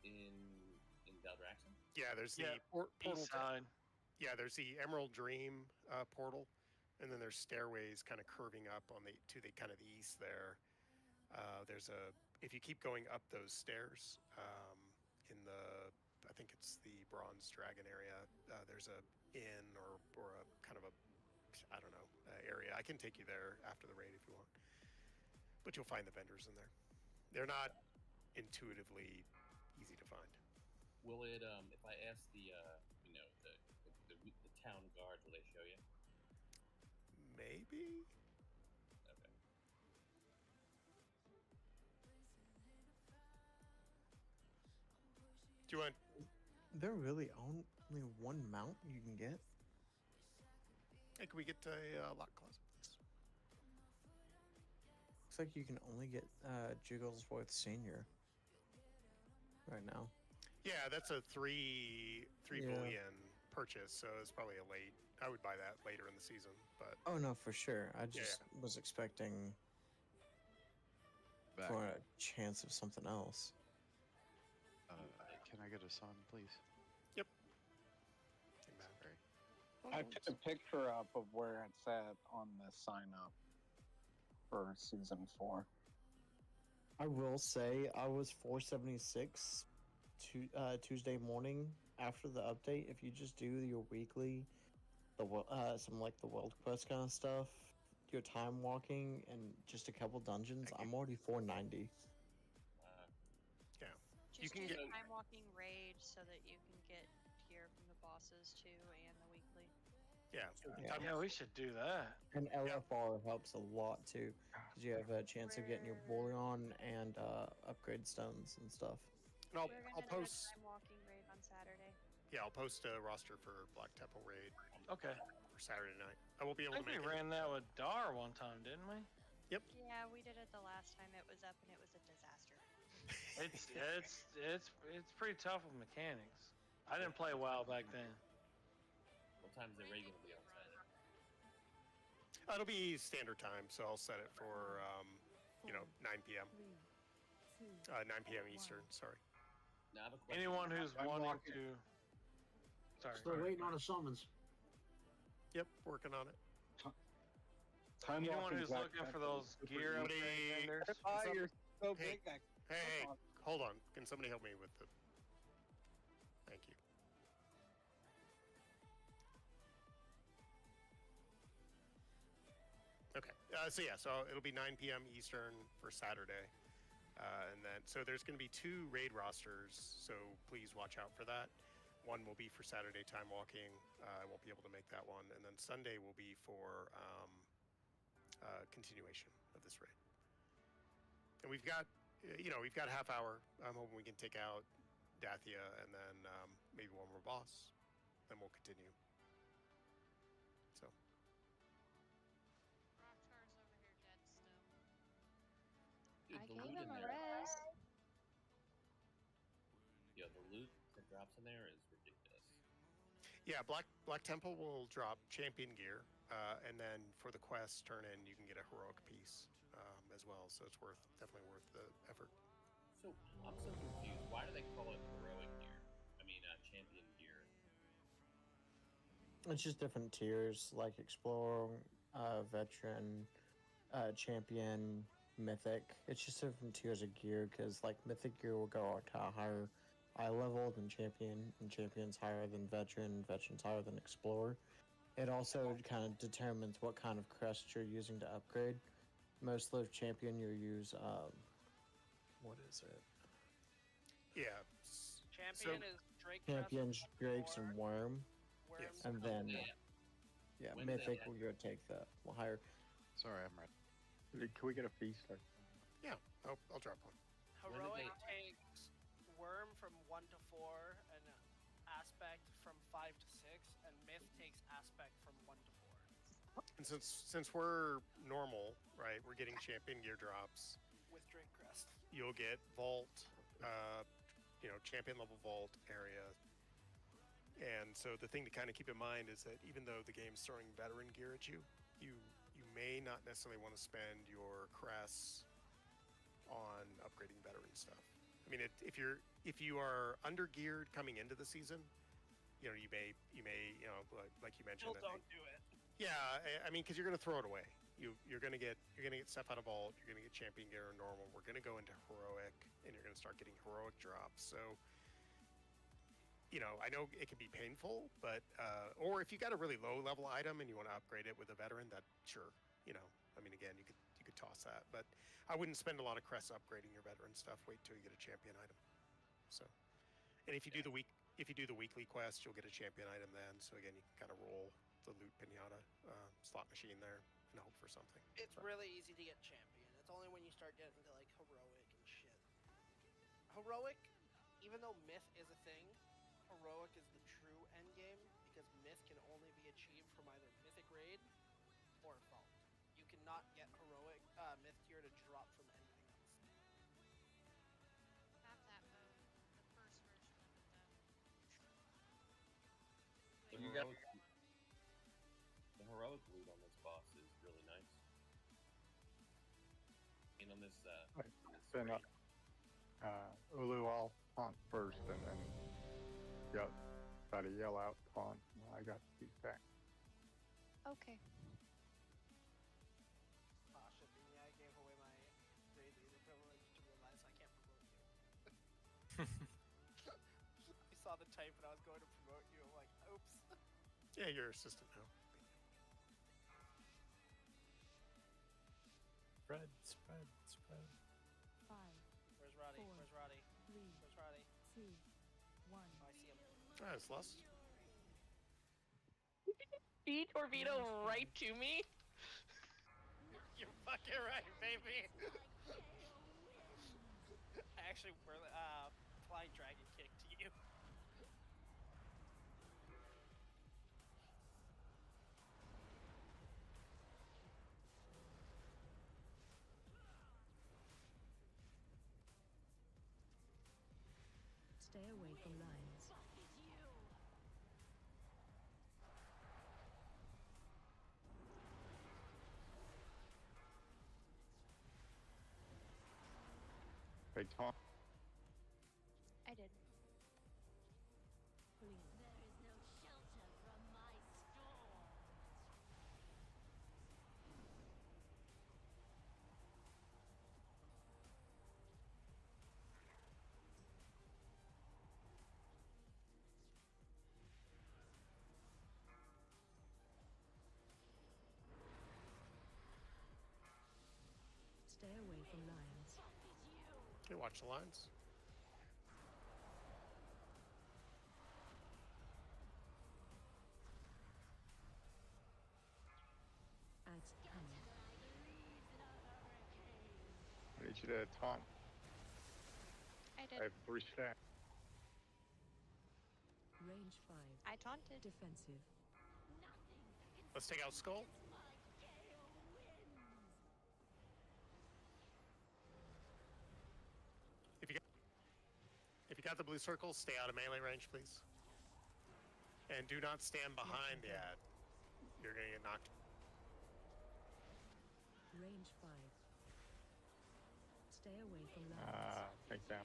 In Daldraxon? Yeah, there's the Yeah, portal. east side. Yeah, there's the Emerald Dream portal, and then there's stairways kind of curving up to the kind of the east there. If you keep going up those stairs, in I think it's the Bronze Dragon area, there's a inn or a kind of a, I don't know, area. I can take you there after the raid if you want, but you'll find the vendors in there. They're not intuitively easy to find. Will it, if I ask the town guard, will they show you? Maybe. Okay. Do you want? There really only one mount you can get? Hey, can we get a lock closet, please? Looks like you can only get Jigglesworth Senior right now. Yeah, that's a three Yeah. bullion purchase, so it's probably a late. I would buy that later in the season, but Oh no, for sure. I just was expecting Back. for a chance of something else. Can I get a sun, please? Yep. I put a picture up of where it's at on the sign up for season 4. I will say I was 476 Tuesday morning after the update. If you just do your weekly, some like the world quest kind of stuff, your time walking, and just a couple dungeons, I'm already 490. Yeah. Just do the time walking raid so that you can get gear from the bosses too, and the weekly. Yeah. Yeah, we should do that. And LFR helps a lot too, because you have a chance of getting your bullion and upgrade stones and stuff. And We're I'll gonna do a post. time walking raid on Saturday. Yeah, I'll post a roster for Black Temple raid. Okay. For Saturday night. I won't be able I to think make we it. ran that with Dar one time, didn't we? Yep. Yeah, we did it the last time it was up, and it was a disaster. It's pretty tough with mechanics. I didn't play WoW back then. What time's the raid gonna be on Saturday? It'll be standard time, so I'll set it for 9 p.m. 9 p.m. Eastern. Sorry. Now, I have a question. Anyone who's I'm wanting walking. to. Sorry. Still waiting on a summons. Yep, working on it. Time Anyone walking who's Black looking for Temple those is super gear easy. upgrade vendors. You're so Hey, big. Hey, hold on. Can somebody help me with the? Thank you. Okay. So it'll be 9 p.m. Eastern for Saturday, and then there's going to be 2 raid rosters. So please watch out for that. One will be for Saturday time walking. I won't be able to make that one, and then Sunday will be for continuation of this raid. And we've got half hour. I'm hoping we can take out Dathia and then maybe one more boss. Then we'll continue. So. Rocktar's over here dead still. Dude, I the gave loot him in a there. res. Yo, the loot that drops in there is ridiculous. Yeah, Black Temple will drop champion gear, and then for the quest turn in, you can get a heroic piece as well. So it's definitely worth the effort. So I'm so confused. Why do they call it heroic gear? I mean, champion gear. It's just different tiers, like Explorer, Veteran, Champion, Mythic. It's just different tiers of gear, because like Mythic gear will go to a higher eye level than Champion, and Champion's higher than Veteran, Veteran's higher than Explorer. It also kind of determines what kind of crest you're using to upgrade. Most of Champion you use, what is it? Yeah. Champion is Drake. Champions, Drakes, and Worm. Worms And come then, in. yeah, When did Mythic that will go take the higher. Sorry, I'm ready. Can we get a feast? Yeah, I'll drop one. Heroic takes Worm from 1 to 4, and Aspect from 5 to 6, and Myth takes Aspect from 1 to 4. And And since we're normal, right? We're getting champion gear drops. With Drake Crest. You'll get vault, champion level vault area. And so the thing to kind of keep in mind is that even though the game's throwing veteran gear at you, you may not necessarily want to spend your crests on upgrading veteran stuff. I mean, if you are under geared coming into the season, you may like you mentioned. Still don't do it. Yeah, I mean, because you're going to throw it away. You're going to get stuff out of vault. You're going to get champion gear or normal. We're going to go into heroic, and you're going to start getting heroic drops. So, I know it can be painful, but or if you got a really low level item and you want to upgrade it with a veteran, that sure, I mean, again, you could toss that, but I wouldn't spend a lot of crests upgrading your veteran stuff. Wait till you get a champion item. So, and if you do the weekly quest, you'll get a champion item then. So again, you can kind of roll the loot pinata slot machine there and hope for something. It's really easy to get champion. It's only when you start getting to like heroic and shit. Heroic, even though myth is a thing, heroic is the true end game because myth can only be achieved from either mythic raid or vault. You cannot get heroic myth tier to drop from anything else. Have that mode, the first version of it though. The heroic, loot on this boss is really nice. And on this, Then Ulu, I'll taunt first, and then try to yell out taunt. I got these back. Okay. Ah, shit, yeah, I gave away my raid leader privilege to realize I can't promote you. I saw the type and I was going to promote you. I'm like, oops. Yeah, you're assistant now. Spread. 5, Where's Roddy? 4, Where's Roddy? 3, Where's Roddy? 2, 1. Oh, I see him. It's Lust. Feed torpedo right to me. You're fucking right, baby. I actually flying dragon kick to you. Stay away from lines. Big taunt. I did. Stay away from lines. Okay, watch the lines. Ads coming. I need you to taunt. I I did. have 3 stacks. Range 5. I taunted. Defensive. Let's take out Skull. If you got the blue circle, stay out of melee range, please. And do not stand behind the ad. You're gonna get knocked. Range 5. Stay away from lines. Take down.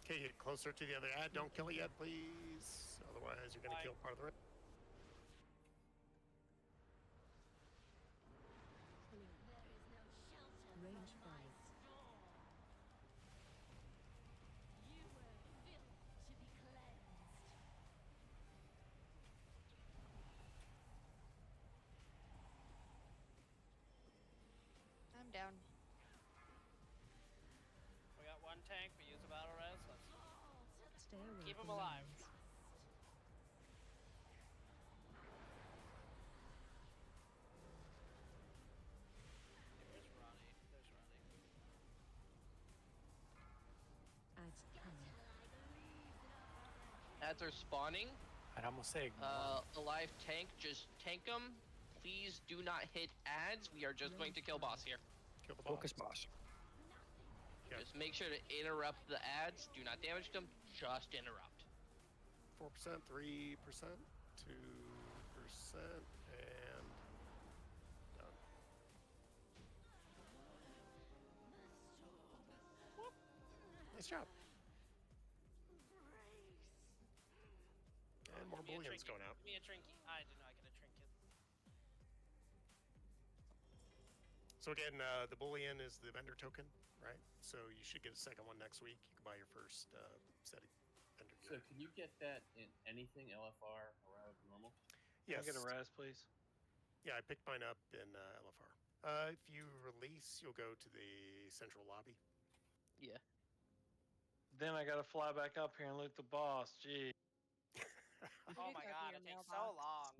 Okay, get closer to the other ad. Don't kill it yet, please. Otherwise, you're gonna kill part of the rest. Range 5. I'm down. We got one tank, we use a battle res. Let's Stay away keep from him alive. lines. There's Ronnie. There's Ronnie. Ads coming. ads are spawning. I'd almost say A live tank, just tank them. Please do not hit ads. We are just going to kill boss here. Kill the Focus boss. Yeah. Just make sure to interrupt the ads. Do not damage them. Just interrupt. 4%, 3%, 2%, and done. Nice job. And more Give me a bullions trinket. going out. Give me a trinket. I did not get a trinket. So again, the bullion is the vendor token, right? So you should get a second one next week. You can buy your first set of vendor So gear. can you get that in anything LFR, heroic, normal? Can I Yes. get a res, please? Yeah, I picked mine up in LFR. If you release, you'll go to the central lobby. Yeah. Then I gotta fly back up here and loot the boss. Gee. Oh my god, it takes so long.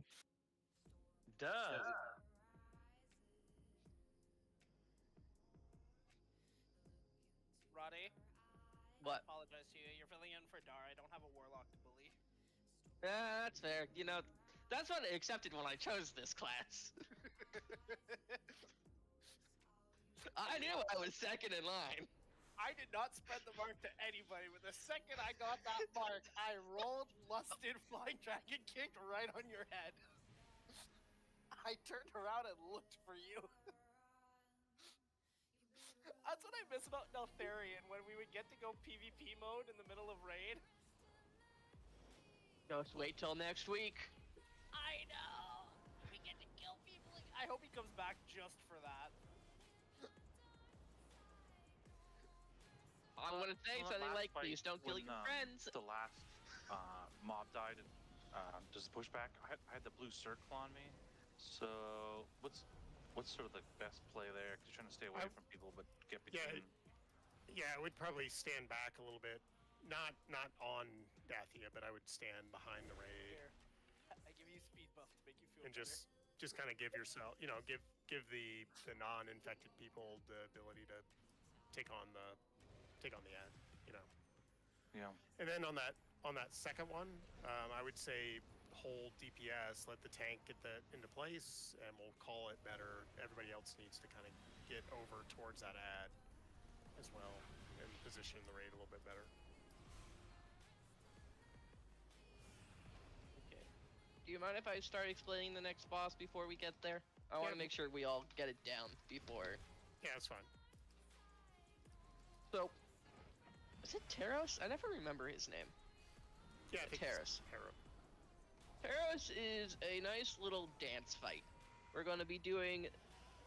Does. Roddy, What? I apologize to you. You're filling in for Dar. I don't have a warlock to bully. That's fair. You know, that's what I accepted when I chose this class. I knew I was second in line. I did not spread the mark to anybody, but the second I got that mark, I rolled, lusted, flying dragon kicked right on your head. I turned around and looked for you. That's what I miss about Neltharion, when we would get to go PvP mode in the middle of raid. Just wait till next week. I know! We get to kill people. I hope he comes back just for that. I'm gonna say Well, that something last like, please fight don't kill when, your friends. The last mob died and just pushback. I had the blue circle on me. So what's sort of the best play there? 'Cause you're trying to stay away from people, but get between. Yeah, I would probably stand back a little bit. Not on Dathia, but I would stand behind the raid. Here, I give you speed buff to make you feel And better. just kind of give yourself, give the non-infected people the ability to take on the ad, Yeah. And then on that second one, I would say hold DPS, let the tank get that into place, and we'll call it better. Everybody else needs to kind of get over towards that ad as well and position the raid a little bit better. Okay. Do you mind if I start explaining the next boss before we get there? I want to make sure we all get it down before. Yeah, that's fine. So, is it Taros? I never remember his name. Yeah, I think Taros. Taro. Taros is a nice little dance fight. We're going to be doing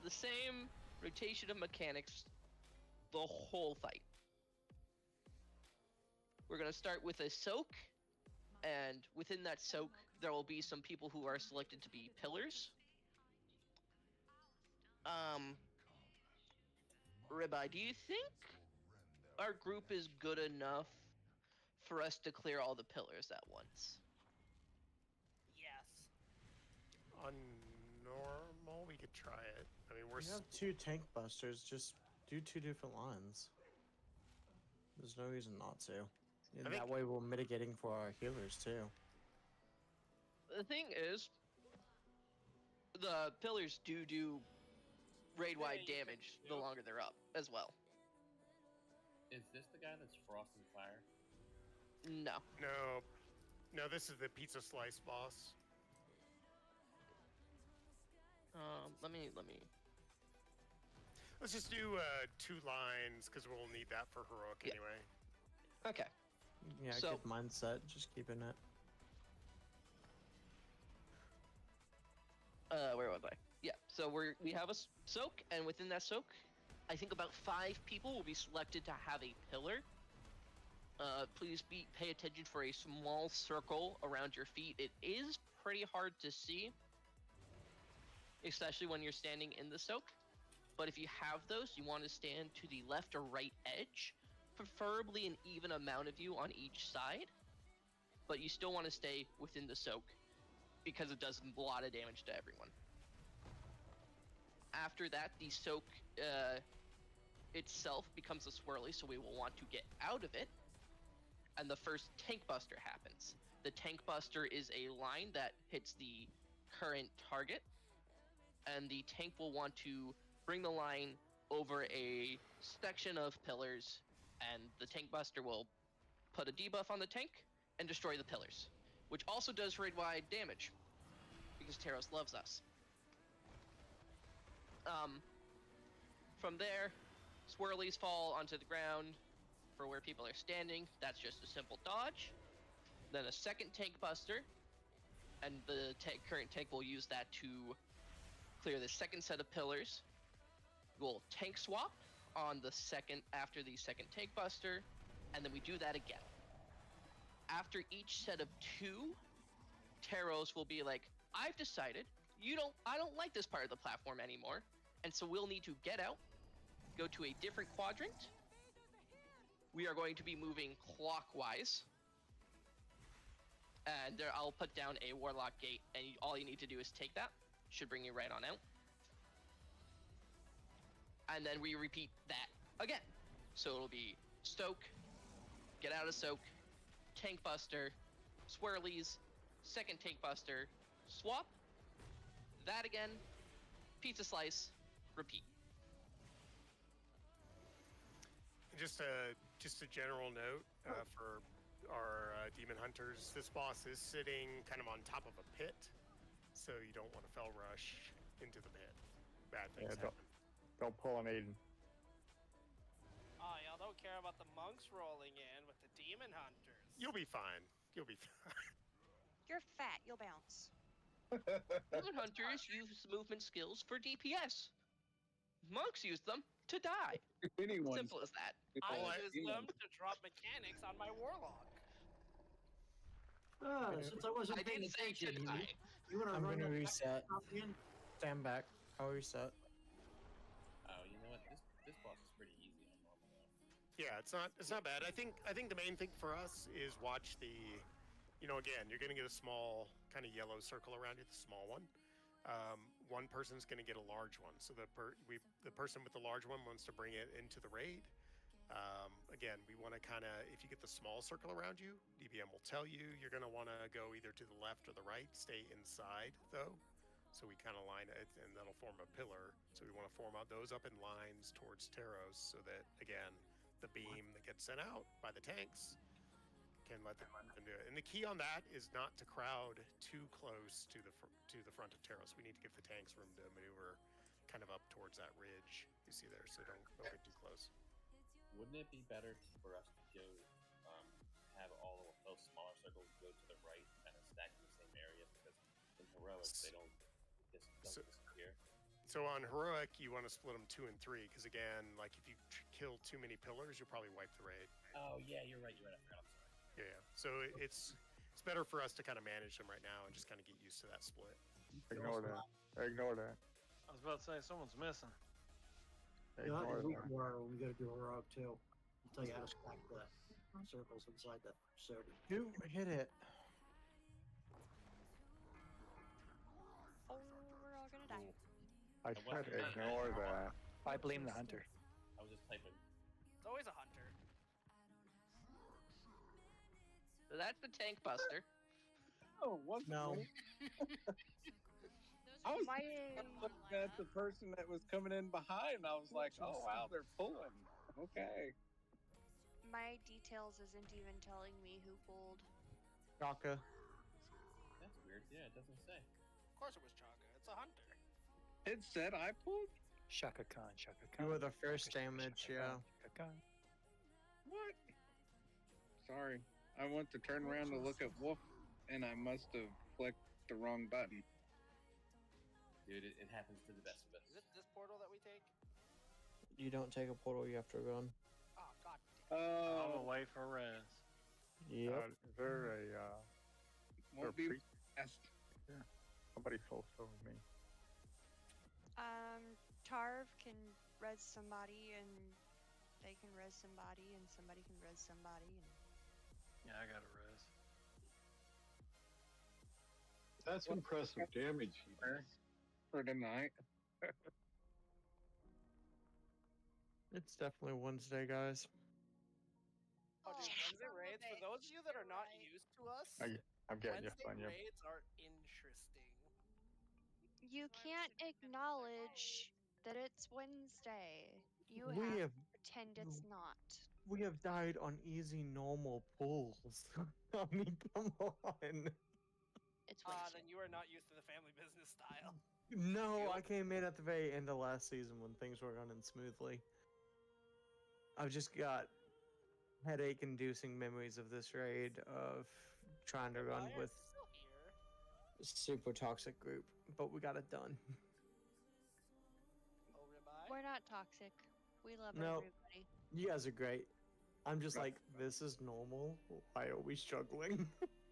the same rotation of mechanics the whole fight. We're going to start with a soak, and within that soak, there will be some people who are selected to be pillars. Ribeye, do you think our group is good enough for us to clear all the pillars at once? Yes. On normal, we could try it. I mean, we're We have 2 tank busters. Just do 2 different lines. There's no reason not to. And think- that way we're mitigating for our healers too. The thing is, the pillars do raid-wide damage the longer they're up as well. Is this the guy that's Frost and Fire? No. No, this is the pizza slice boss. Let me. Let's just do 2 lines because we'll need that for heroic anyway. Okay. Yeah, So- good mindset. Just keeping it. Where was I? Yeah. So we have a soak, and within that soak, I think about 5 people will be selected to have a pillar. Please pay attention for a small circle around your feet. It is pretty hard to see, especially when you're standing in the soak. But if you have those, you want to stand to the left or right edge, preferably an even amount of you on each side. But you still want to stay within the soak because it does a lot of damage to everyone. After that, the soak itself becomes a swirly, so we will want to get out of it. and the first tank buster happens. The tank buster is a line that hits the current target, and the tank will want to bring the line over a section of pillars, and the tank buster will put a debuff on the tank and destroy the pillars, which also does raid-wide damage, because Taros loves us. From there, swirlies fall onto the ground for where people are standing. That's just a simple dodge. Then a second tank buster, and the current tank will use that to clear the second set of pillars. We'll tank swap on the second after the second tank buster, and then we do that again. After each set of 2, Taros will be like, I've decided I don't like this part of the platform anymore, and so we'll need to get out, go to a different quadrant. We are going to be moving clockwise, and there I'll put down a warlock gate, and all you need to do is take that. Should bring you right on out. And then we repeat that again. So it'll be Stoke, get out of Soak, tank buster, swirlies, second tank buster, swap, that again, pizza slice, repeat. Just a general note for our demon hunters. This boss is sitting kind of on top of a pit, so you don't want to fell rush into the pit. Bad things happen. Don't pull an Aiden. Oh, y'all don't care about the monks rolling in with the demon hunters. You'll be fine. You'll be fine. You're fat. You'll bounce. Demon hunters use movement skills for DPS. Monks use them to die. Simple as that. I use them to drop mechanics on my warlock. Since I wasn't paying attention, you want to I'm run gonna that reset. back again? Stand back. I'll reset. Oh, you know what? This boss is pretty easy on normal though. Yeah, it's not bad. I think the main thing for us is watch the, again, you're gonna get a small kind of yellow circle around you, the small one. One person's gonna get a large one, so the person with the large one wants to bring it into the raid. Again, we want to kind of, if you get the small circle around you, DBM will tell you you're gonna want to go either to the left or the right. Stay inside though. So we kind of line it, and that'll form a pillar. So we want to form out those up in lines towards Taros, so that again, the beam that gets sent out by the tanks can let them do it. And the key on that is not to crowd too close to the front of Taros. We need to give the tanks room to maneuver, kind of up towards that ridge you see there. So don't get too close. Wouldn't it be better for us to go have all of those smaller circles go to the right, kind of stack in the same area? Because in heroics they don't disappear. So on heroic, you want to split them 2 and 3, because again, like if you kill too many pillars, you'll probably wipe the raid. Oh yeah, you're right. I forgot. I'm sorry. Yeah. So it's better for us to kind of manage them right now and just kind of get used to that split. Ignore that. Ignore that. I was about to say someone's missing. Ignore that. We got to do a heroic too. I'll tell you how to stack the circles inside the soda. Who hit it? Oh, we're all gonna die. I said ignore that. I blame the hunter. I was just typing. It's always a hunter. So that's the tank buster. Oh, what? No. I was looking at the person that was coming in behind. I was like, oh wow, they're pulling. Okay. My details isn't even telling me who pulled. Chaka. That's weird. Yeah, it doesn't say. Of course it was Chaka. It's a hunter. It said I pulled. Shaka Khan, Shaka Khan. You were the first damage, yeah. Shaka Khan. What? Sorry. I went to turn around to look at Wolf, and I must have clicked the wrong button. Dude, it happens to the best of us. Is it this portal that we take? You don't take a portal, you have to run. Oh god. I'm away for res. Yep. Is there a Won't be fast. Yeah. Somebody soul stone me. Tarv can res somebody, and they can res somebody, and somebody can res somebody, and Yeah, I got a res. That's impressive damage. For tonight. It's definitely Wednesday, guys. Oh, dude, Wednesday raids, for those of you that are not used to us, I'm getting you, Wednesday Sonya. raids are interesting. You can't acknowledge that it's Wednesday. You We have have to pretend it's not. we have died on easy normal pulls. I mean, come on. It's Then you are not used to the family business style. No, I came in at the very end of last season when things were running smoothly. I've just got headache-inducing memories of this raid of trying to run with a super toxic group, but we got it done. Oh, ribeye. We're not toxic. We love No, everybody. you guys are great. I'm just like, this is normal. Why are we struggling?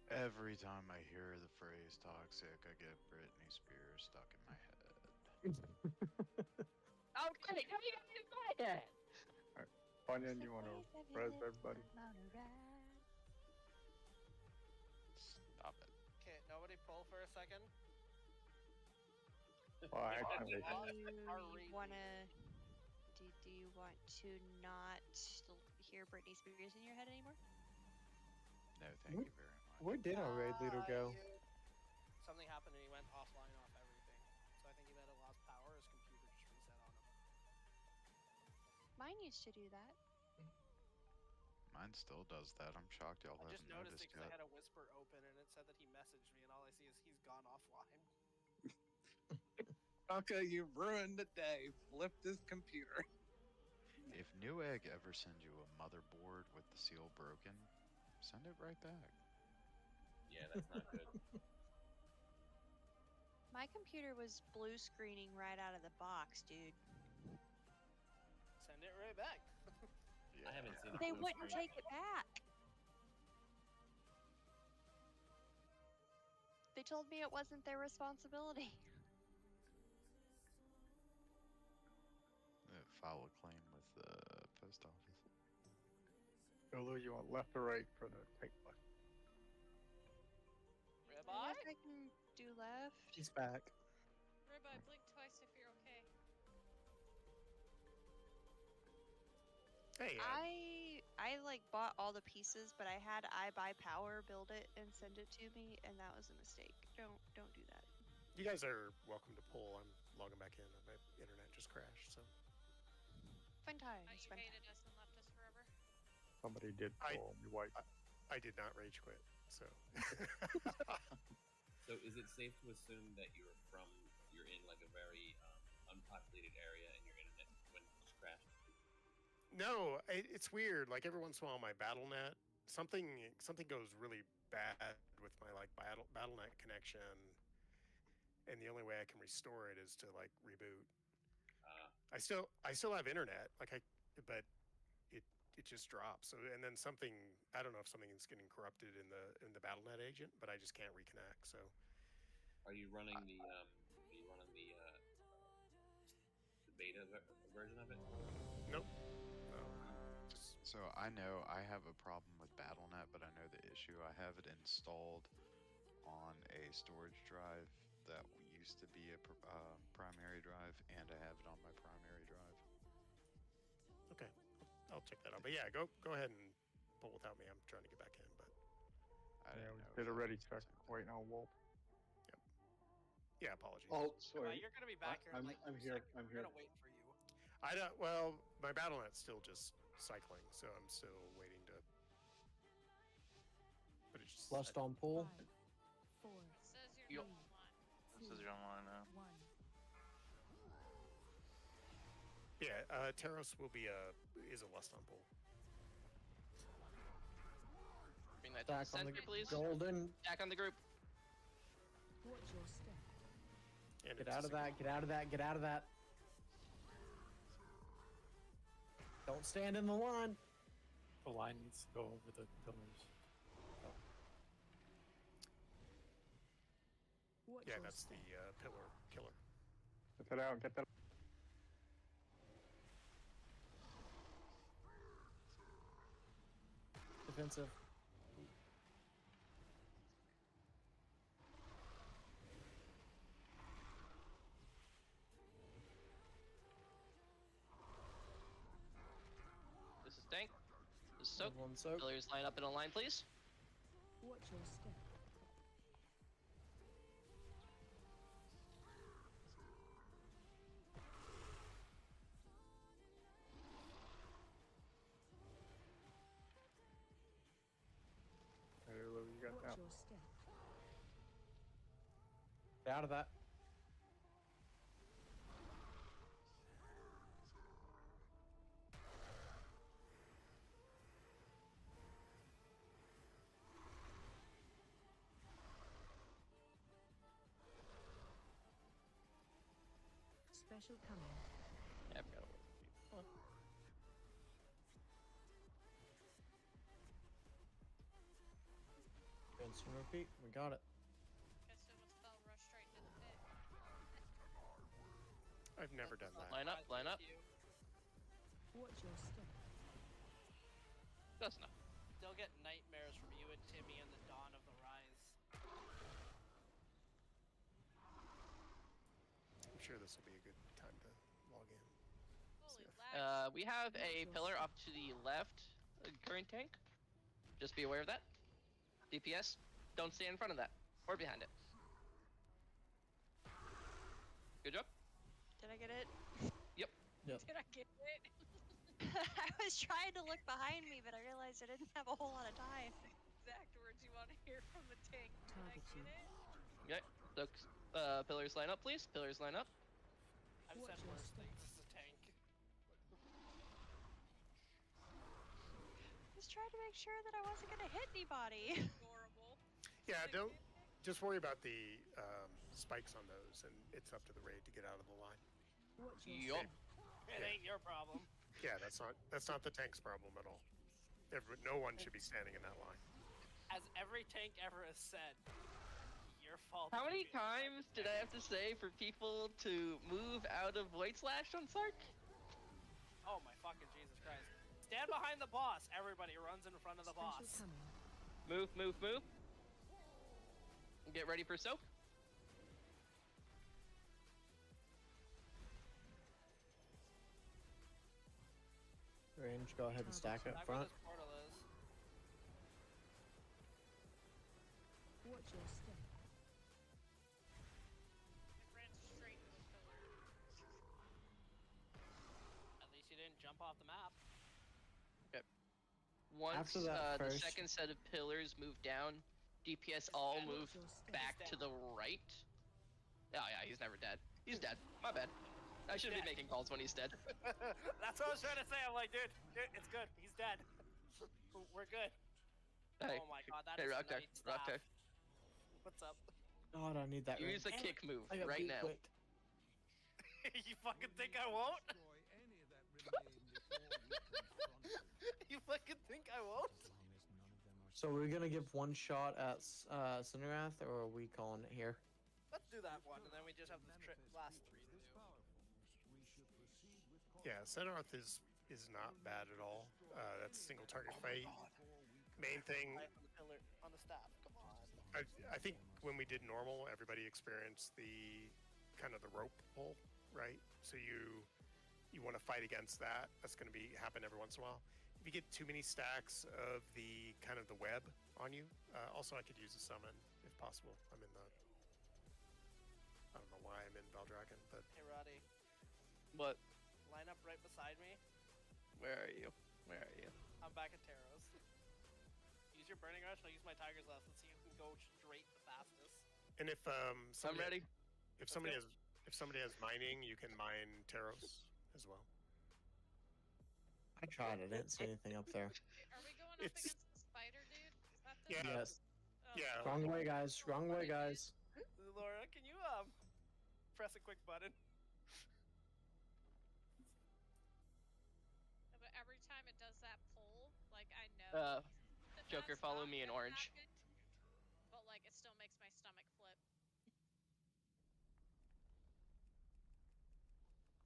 Every time I hear the phrase toxic, I get Britney Spears stuck in my head. Oh, great! How you got in my head? Sonya, you want to res everybody? Stop it. Okay, nobody pull for a second. Well, I can't wait. Do you want to not hear Britney Spears in your head anymore? No, thank you very much. Where did our raid leader go? Something happened and he went offline off everything. So I think he might have lost power. His computer just reset on him. Mine used to do that. Mine still does that. I'm shocked y'all I just haven't noticed it noticed because I yet. had a whisper open and it said that he messaged me and all I see is he's gone offline. Okay, you ruined the day. Flip this computer. If Newegg ever sends you a motherboard with the seal broken, send it right back. Yeah, that's not good. My computer was blue screening right out of the box, dude. Send it right back. I haven't seen it. They wouldn't take it back. They told me it wasn't their responsibility. File a claim with the post office. Olu, you want left or right for the take left? I guess I can do left. She's back. Ribeye, blink twice if you're okay. Hey, I like bought all the pieces, but I had iBuyPower build it and send it to me, and that was a mistake. Don't do that. you guys are welcome to pull. I'm logging back in. My internet just crashed, so. Fun times. You Fun hated times. us and left us forever. Somebody did pull me white. I did not rage quit, so. So is it safe to assume that you're in like a very unpopulated area and your internet when it's crashed? No, it's weird. Like every once in a while, my BattleNet something goes really bad with my like BattleNet connection, and the only way I can restore it is to like reboot. I still have internet, but it just drops. So and then something, I don't know if something's getting corrupted in the BattleNet agent, but I just can't reconnect. So Are you running the beta version of it? Nope. So I know I have a problem with BattleNet, but I know the issue. I have it installed on a storage drive that used to be a primary drive, and I have it on my primary drive. okay, I'll check that out. But yeah, go ahead and pull without me. I'm trying to get back in, but Yeah, we did a ready check. Waiting on Wolf. yeah, apologies. Oh, sorry. You're gonna be back here in like I'm 2 here. seconds. I'm We're here. gonna wait for you. I don't. Well, my BattleNet's still just cycling, so I'm still waiting to. But it's just. Lust on pool. 4, It says you're not online. This is your online now. 1. Yeah, Taros will be is a lust on pool. Bring that to the Back on the center, please. golden. Back on the group. Watch your step. And Get it's out of that. Get out of that. Get out of that. Don't stand in the line. The line needs to go over the pillars. Watch Yeah, your that's the pillar killer. Get that out. Get that. Defensive. This is tank. This is soak. One soak. Pillars line up in a line, please. Watch your step. Hey, Lou, you got Watch now. your step. Get out of that. Special coming. Yeah, I forgot what. Rinse and repeat. We got it. Guess it was spell rush straight into the pit. I've never done that. Line up, line up. Watch your step. That's enough. They'll get nightmares from you and Timmy in the dawn of the rise. I'm sure this will be a good time to log in. Holy lag. We have a pillar off to the left, current tank. Just be aware of that. DPS, don't stay in front of that or behind it. Good job. Did I get it? Yep. Yep. Did I get it? I was trying to look behind me, but I realized I didn't have a whole lot of time. Exact words you want to hear from the tank. Did I Target you. get it? Okay. So, pillars line up, please. Pillars line up. I've Watch said your worse step. things as a tank. Just trying to make sure that I wasn't gonna hit anybody. Adorable. Yeah, don't just worry about the spikes on those, and it's up to the raid to get out of the line. Watch your Yup. step. It ain't your problem. Yeah, that's not the tank's problem at all. No one should be standing in that line. As every tank ever has said, your fault. How for many being times did I have to say for people to move out of Void Slash on Sark? Oh my fucking Jesus Christ. Stand behind the boss. Everybody runs in front of the Special boss. coming. Move, move, move. Get ready for soak. Range, go ahead and stack up Back where front. this portal is. Watch your step. It ran straight to the pillar. At least you didn't jump off the map. Okay. Once After that the first- second set of pillars move down, DPS all move Watch your step. back to the right. Oh yeah, he's never dead. He's dead. My bad. I should be dead. making calls when he's dead. That's what I was trying to say. I'm like, dude, it's good. He's dead. We're good. Hey, Oh my god, that hey, is Rocktar, night Rocktar. staff. What's up? God, I need that. Use a range. kick move I got right beat now. quick. You fucking think I won't? You fucking think I won't? So we're gonna give one shot at Cinerath, or are we calling it here? Let's do that one, and then we just have the last three to do. Yeah, Centeroth is not bad at all. That's a single target fight. Main thing, Right on the pillar, on the staff. Come on. I think when we did normal, everybody experienced the kind of the rope pull, right? So you want to fight against that. That's going to happen every once in a while. If you get too many stacks of the kind of the web on you, also I could use a summon if possible. I'm in the. I don't know why I'm in Valdragon, but Hey, Roddy. What? Line up right beside me. Where are you? Where are you? I'm back at Taros. Use your Burning Rush, and I'll use my Tiger's Last. Let's see who can go straight the fastest. and if I'm somebody, ready. if somebody has mining, you can mine Taros as well. I tried. I didn't see anything up there. Are we going up It's- against the spider dude? Is that the Yeah. Yes. Oh, Yeah. Wrong way, guys. Wrong way, guys. Laura, can you press a quick button? But every time it does that pull, like I know. that Joker, that's follow not me in gonna orange. happen, but like it still makes my stomach flip.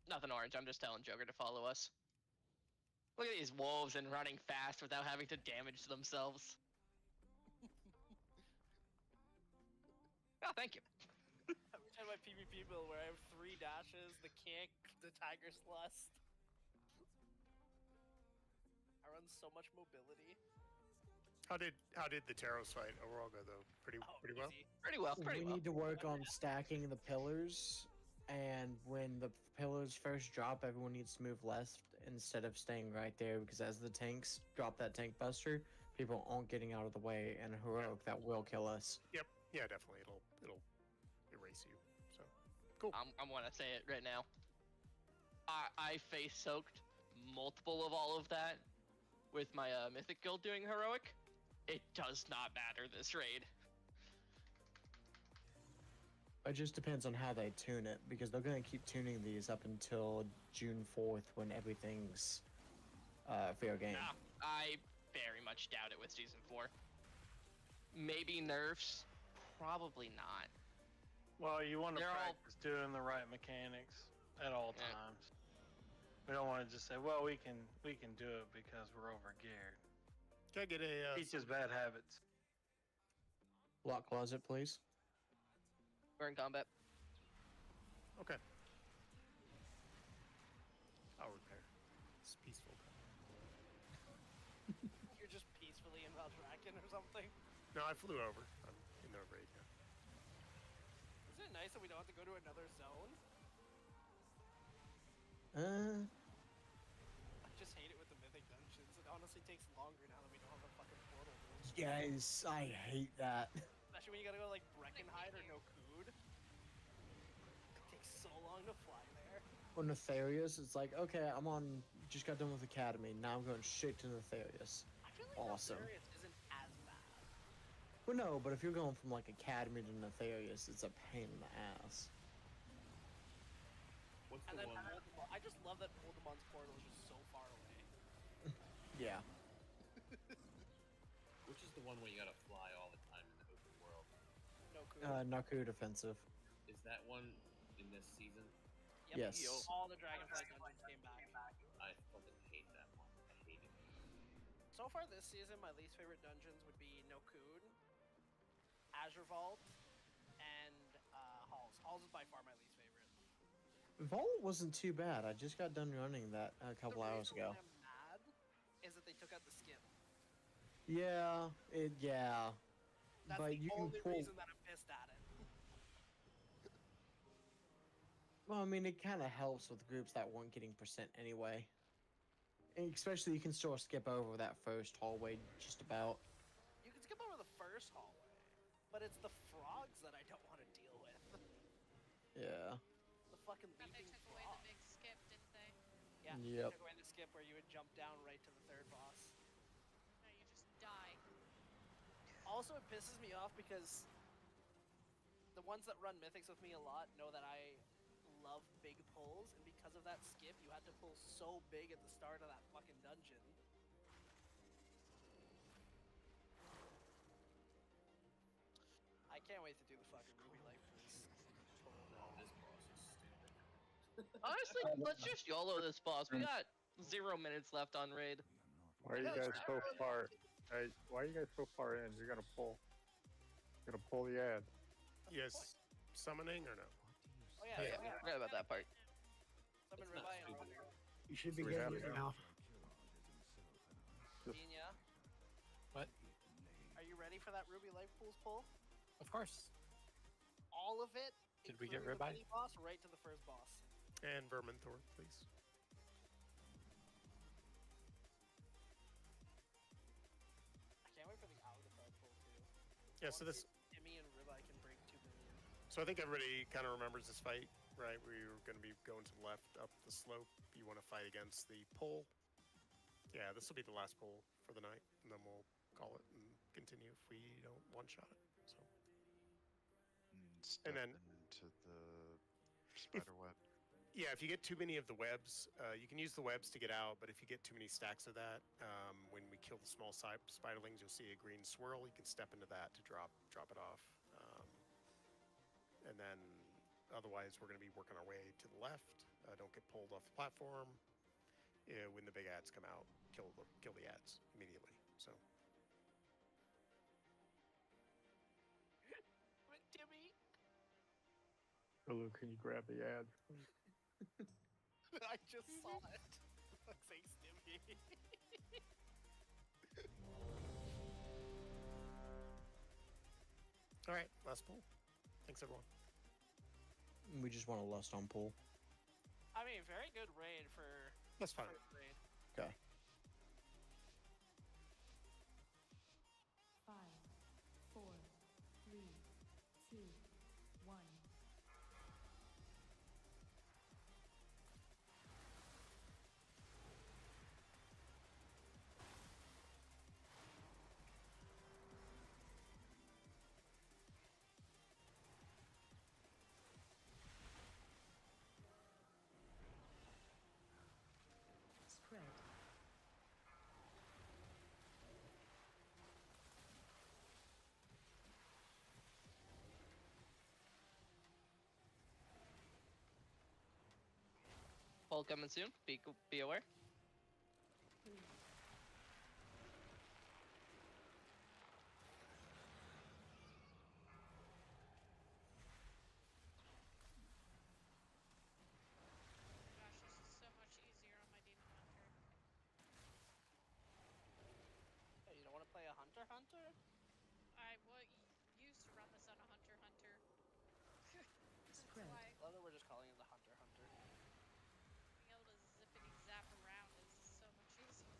Nothing orange. I'm just telling Joker to follow us. Look at these wolves and running fast without having to damage themselves. Oh, thank you. Every time my PvP build where I have 3 dashes, the kick, the Tiger's Lust. I run Pokemon so much mobility. How did the Taros fight overall go though? Pretty well. Easy. Pretty well. We need to work on stacking the pillars, and when the pillars first drop, everyone needs to move left instead of staying right there, because as the tanks drop that tank buster, people aren't getting out of the way, and a heroic that will kill us. Yep. Yeah, definitely. It'll erase you. So cool. I want to say it right now. I face soaked multiple of all of that with my Mythic guild doing heroic. It does not matter this raid. It just depends on how they tune it, because they're going to keep tuning these up until June 4th when everything's fair game. No, I very much doubt it with Season 4. Maybe nerfs, probably not. Well, you want to They're all- practice doing the right mechanics at all times. We don't want to just say, well, we can do it because we're over geared. Can I get a Teaches bad habits. Lock closet, please. We're in combat. Okay. I'll repair. It's peaceful. You're just peacefully in Valdraken or something. No, I flew over. I'm in the raid now. Isn't it nice that we don't have to go to another zone? I just hate it with the Mythic Dungeons. It honestly takes longer now that we don't have a fucking portal. Yes, I hate that. Especially when you gotta go like Breckenhide or Nokud. It takes so long to fly there. On Nefarious, it's like, okay, just got done with Academy. Now I'm going straight to Nefarious. I feel like Awesome. Nefarious isn't as bad. Well, no, but if you're going from like Academy to Nefarious, it's a pain in the ass. What's And the then one? Voldemort, I just love that Voldemon's portal is just so far away. Yeah. Which is the one where you gotta fly all the time in the open world? Nokud. Naku defensive. Is that one in this season? Yes. All the Dragonflight dungeons came back. I fucking hate that one. I hate it. So far this season, my least favorite dungeons would be Nokud, Azure Vault, and Halls. Halls is by far my least favorite. Vault wasn't too bad. I just got done running that a couple hours ago. The reason why I'm mad is that they took out the skip. Yeah, That's but the you can only pull. reason that I'm pissed at it. Well, I mean, it kind of helps with groups that weren't getting percent anyway. And especially, you can still skip over that first hallway just about. You can skip over the first hallway, but it's the frogs that I don't want to deal with. Yeah. The fucking But they leaping took away the frog. big skip, didn't they? Yeah, Yep. they took away the skip where you would jump down right to the third boss. No, you just die. Also, it pisses me off because the ones that run Mythics with me a lot know that I love big pulls, and because of that skip, you had to pull so big at the start of that fucking dungeon. I can't wait to do the fucking Ruby Life Pools. This boss is stupid. Honestly, let's just YOLO this boss. We got 0 minutes left on raid. Why are you guys so far? Hey, why are you guys so far in? You're gonna pull. You're gonna pull the ad. Yes. Summoning or no? Oh yeah, I forgot about that part. Summon It's not Ribeye and stupid. You should be We have getting it it now. Minya. What? Are you ready for that Ruby Life Pools pull? Of course. All of it? Did we get including the Ribeye? mini boss right to the first boss. And Verminthor, please. I can't wait for the Algafard pull too. Yeah. So this. Timmy and Ribeye can break 2 million. So I think everybody kind of remembers this fight, right? We're going to be going to the left up the slope. You want to fight against the pole. Yeah, this will be the last pull for the night, and then we'll call it and continue if we don't one-shot it. So. Step then- into the spider web. Yeah, if you get too many of the webs, you can use the webs to get out, but if you get too many stacks of that, when we kill the small spiderlings, you'll see a green swirl. You can step into that to drop it off. And then otherwise, we're going to be working our way to the left. Don't get pulled off the platform. When the big ads come out, kill the ads immediately. So. Timmy! Hulu, can you grab the ad? I just saw it. Thanks, Timmy. All right, last pool. Thanks, everyone. We just want to lust on pool. I mean, very good raid for. That's fine. first raid. Okay. 5, 4, 3, 2, 1. Spread. Poll coming soon. Be aware. Gosh, this is so much easier on my Demon Hunter. Hey, you don't want to play a Hunter Hunter? Used to run this on a Hunter Hunter. That's Spread. why I love that we're just calling it the Hunter Hunter. being able to zippity zap around is so much easier.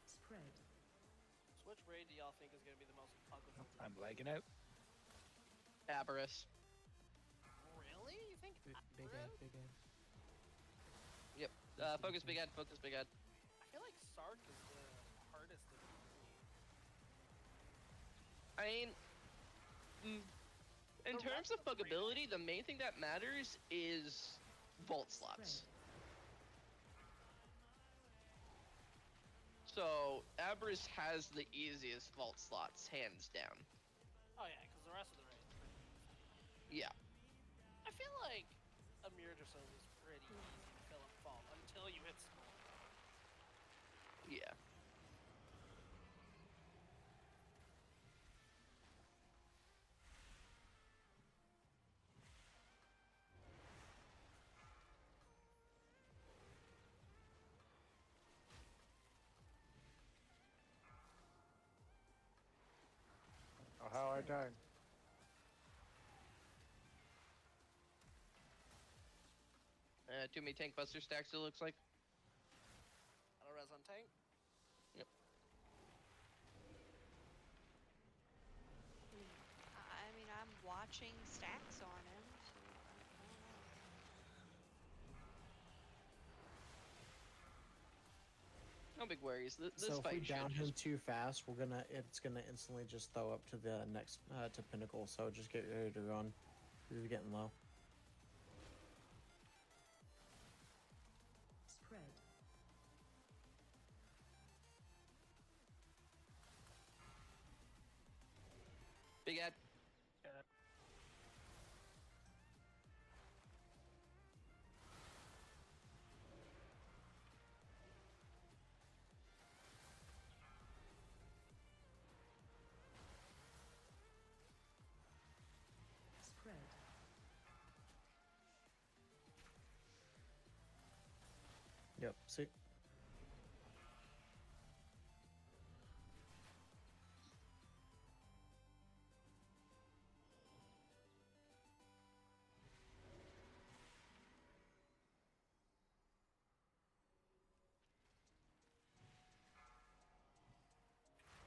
Spread. So which raid do y'all think is going to be the most ugliest? I'm lagging out. Aberrus. Really? You think? Big Aberrus? Ed, Big Ed. Yep. Focus big head. Focus big head. I feel like Sark is the hardest to beat. I mean, in terms of bugability, the main thing that matters is vault slots. So Aberrus has the easiest vault slots, hands down. Oh yeah, because the rest of the raid is pretty easy. Yeah. I feel like Amir Drasov is pretty easy to fill up vault until you hit small. Yeah. Oh, how I died. Too many tank buster stacks, it looks like. Auto res on tank. Yep. I mean, I'm watching stacks on him, so I don't know. No big worries. This So if we fight should down him just... too fast, it's gonna instantly just throw up to the next to Pinnacle. So just get ready to run. We're getting low. Spread. Big Ed. Spread. Yep. See.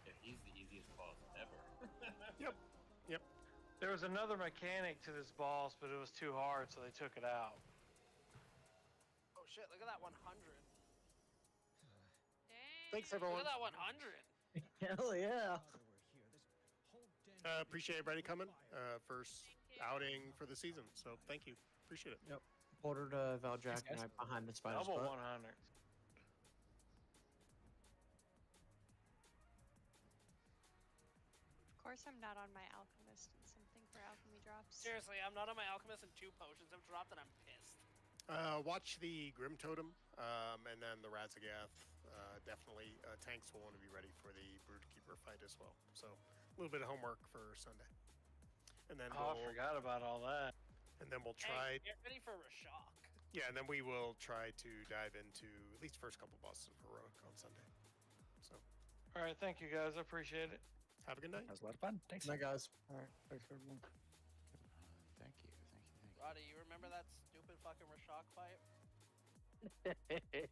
Yeah, he's the easiest boss ever. Yep. Yep. There was another mechanic to this boss, but it was too hard, so they took it out. Oh shit! Look at that 100. Thanks, everyone. Look at that 100. Hell yeah. Appreciate everybody coming. First outing for the season, so thank you. Appreciate it. Yep. Porter to Valjack guys. right behind the spider's Double butt. 100. course I'm not on my alchemist and something for alchemy drops. Seriously, I'm not on my alchemist and 2 potions have dropped and I'm pissed. Watch the Grim Totem, and then the Razagath. Definitely, tanks will want to be ready for the Broodkeeper fight as well. So, a little bit of homework for Sunday. And then I forgot about all that. And then we'll try. Hey, get ready for Rashok. Yeah, and then we will try to dive into at least first couple bosses of Heroic on Sunday. So. All right, thank you guys. I appreciate it. Have a good night. That was a lot of fun. Thanks. Night, guys. All right, thanks everyone. Thank you. Roddy, you remember that stupid fucking Rashok fight?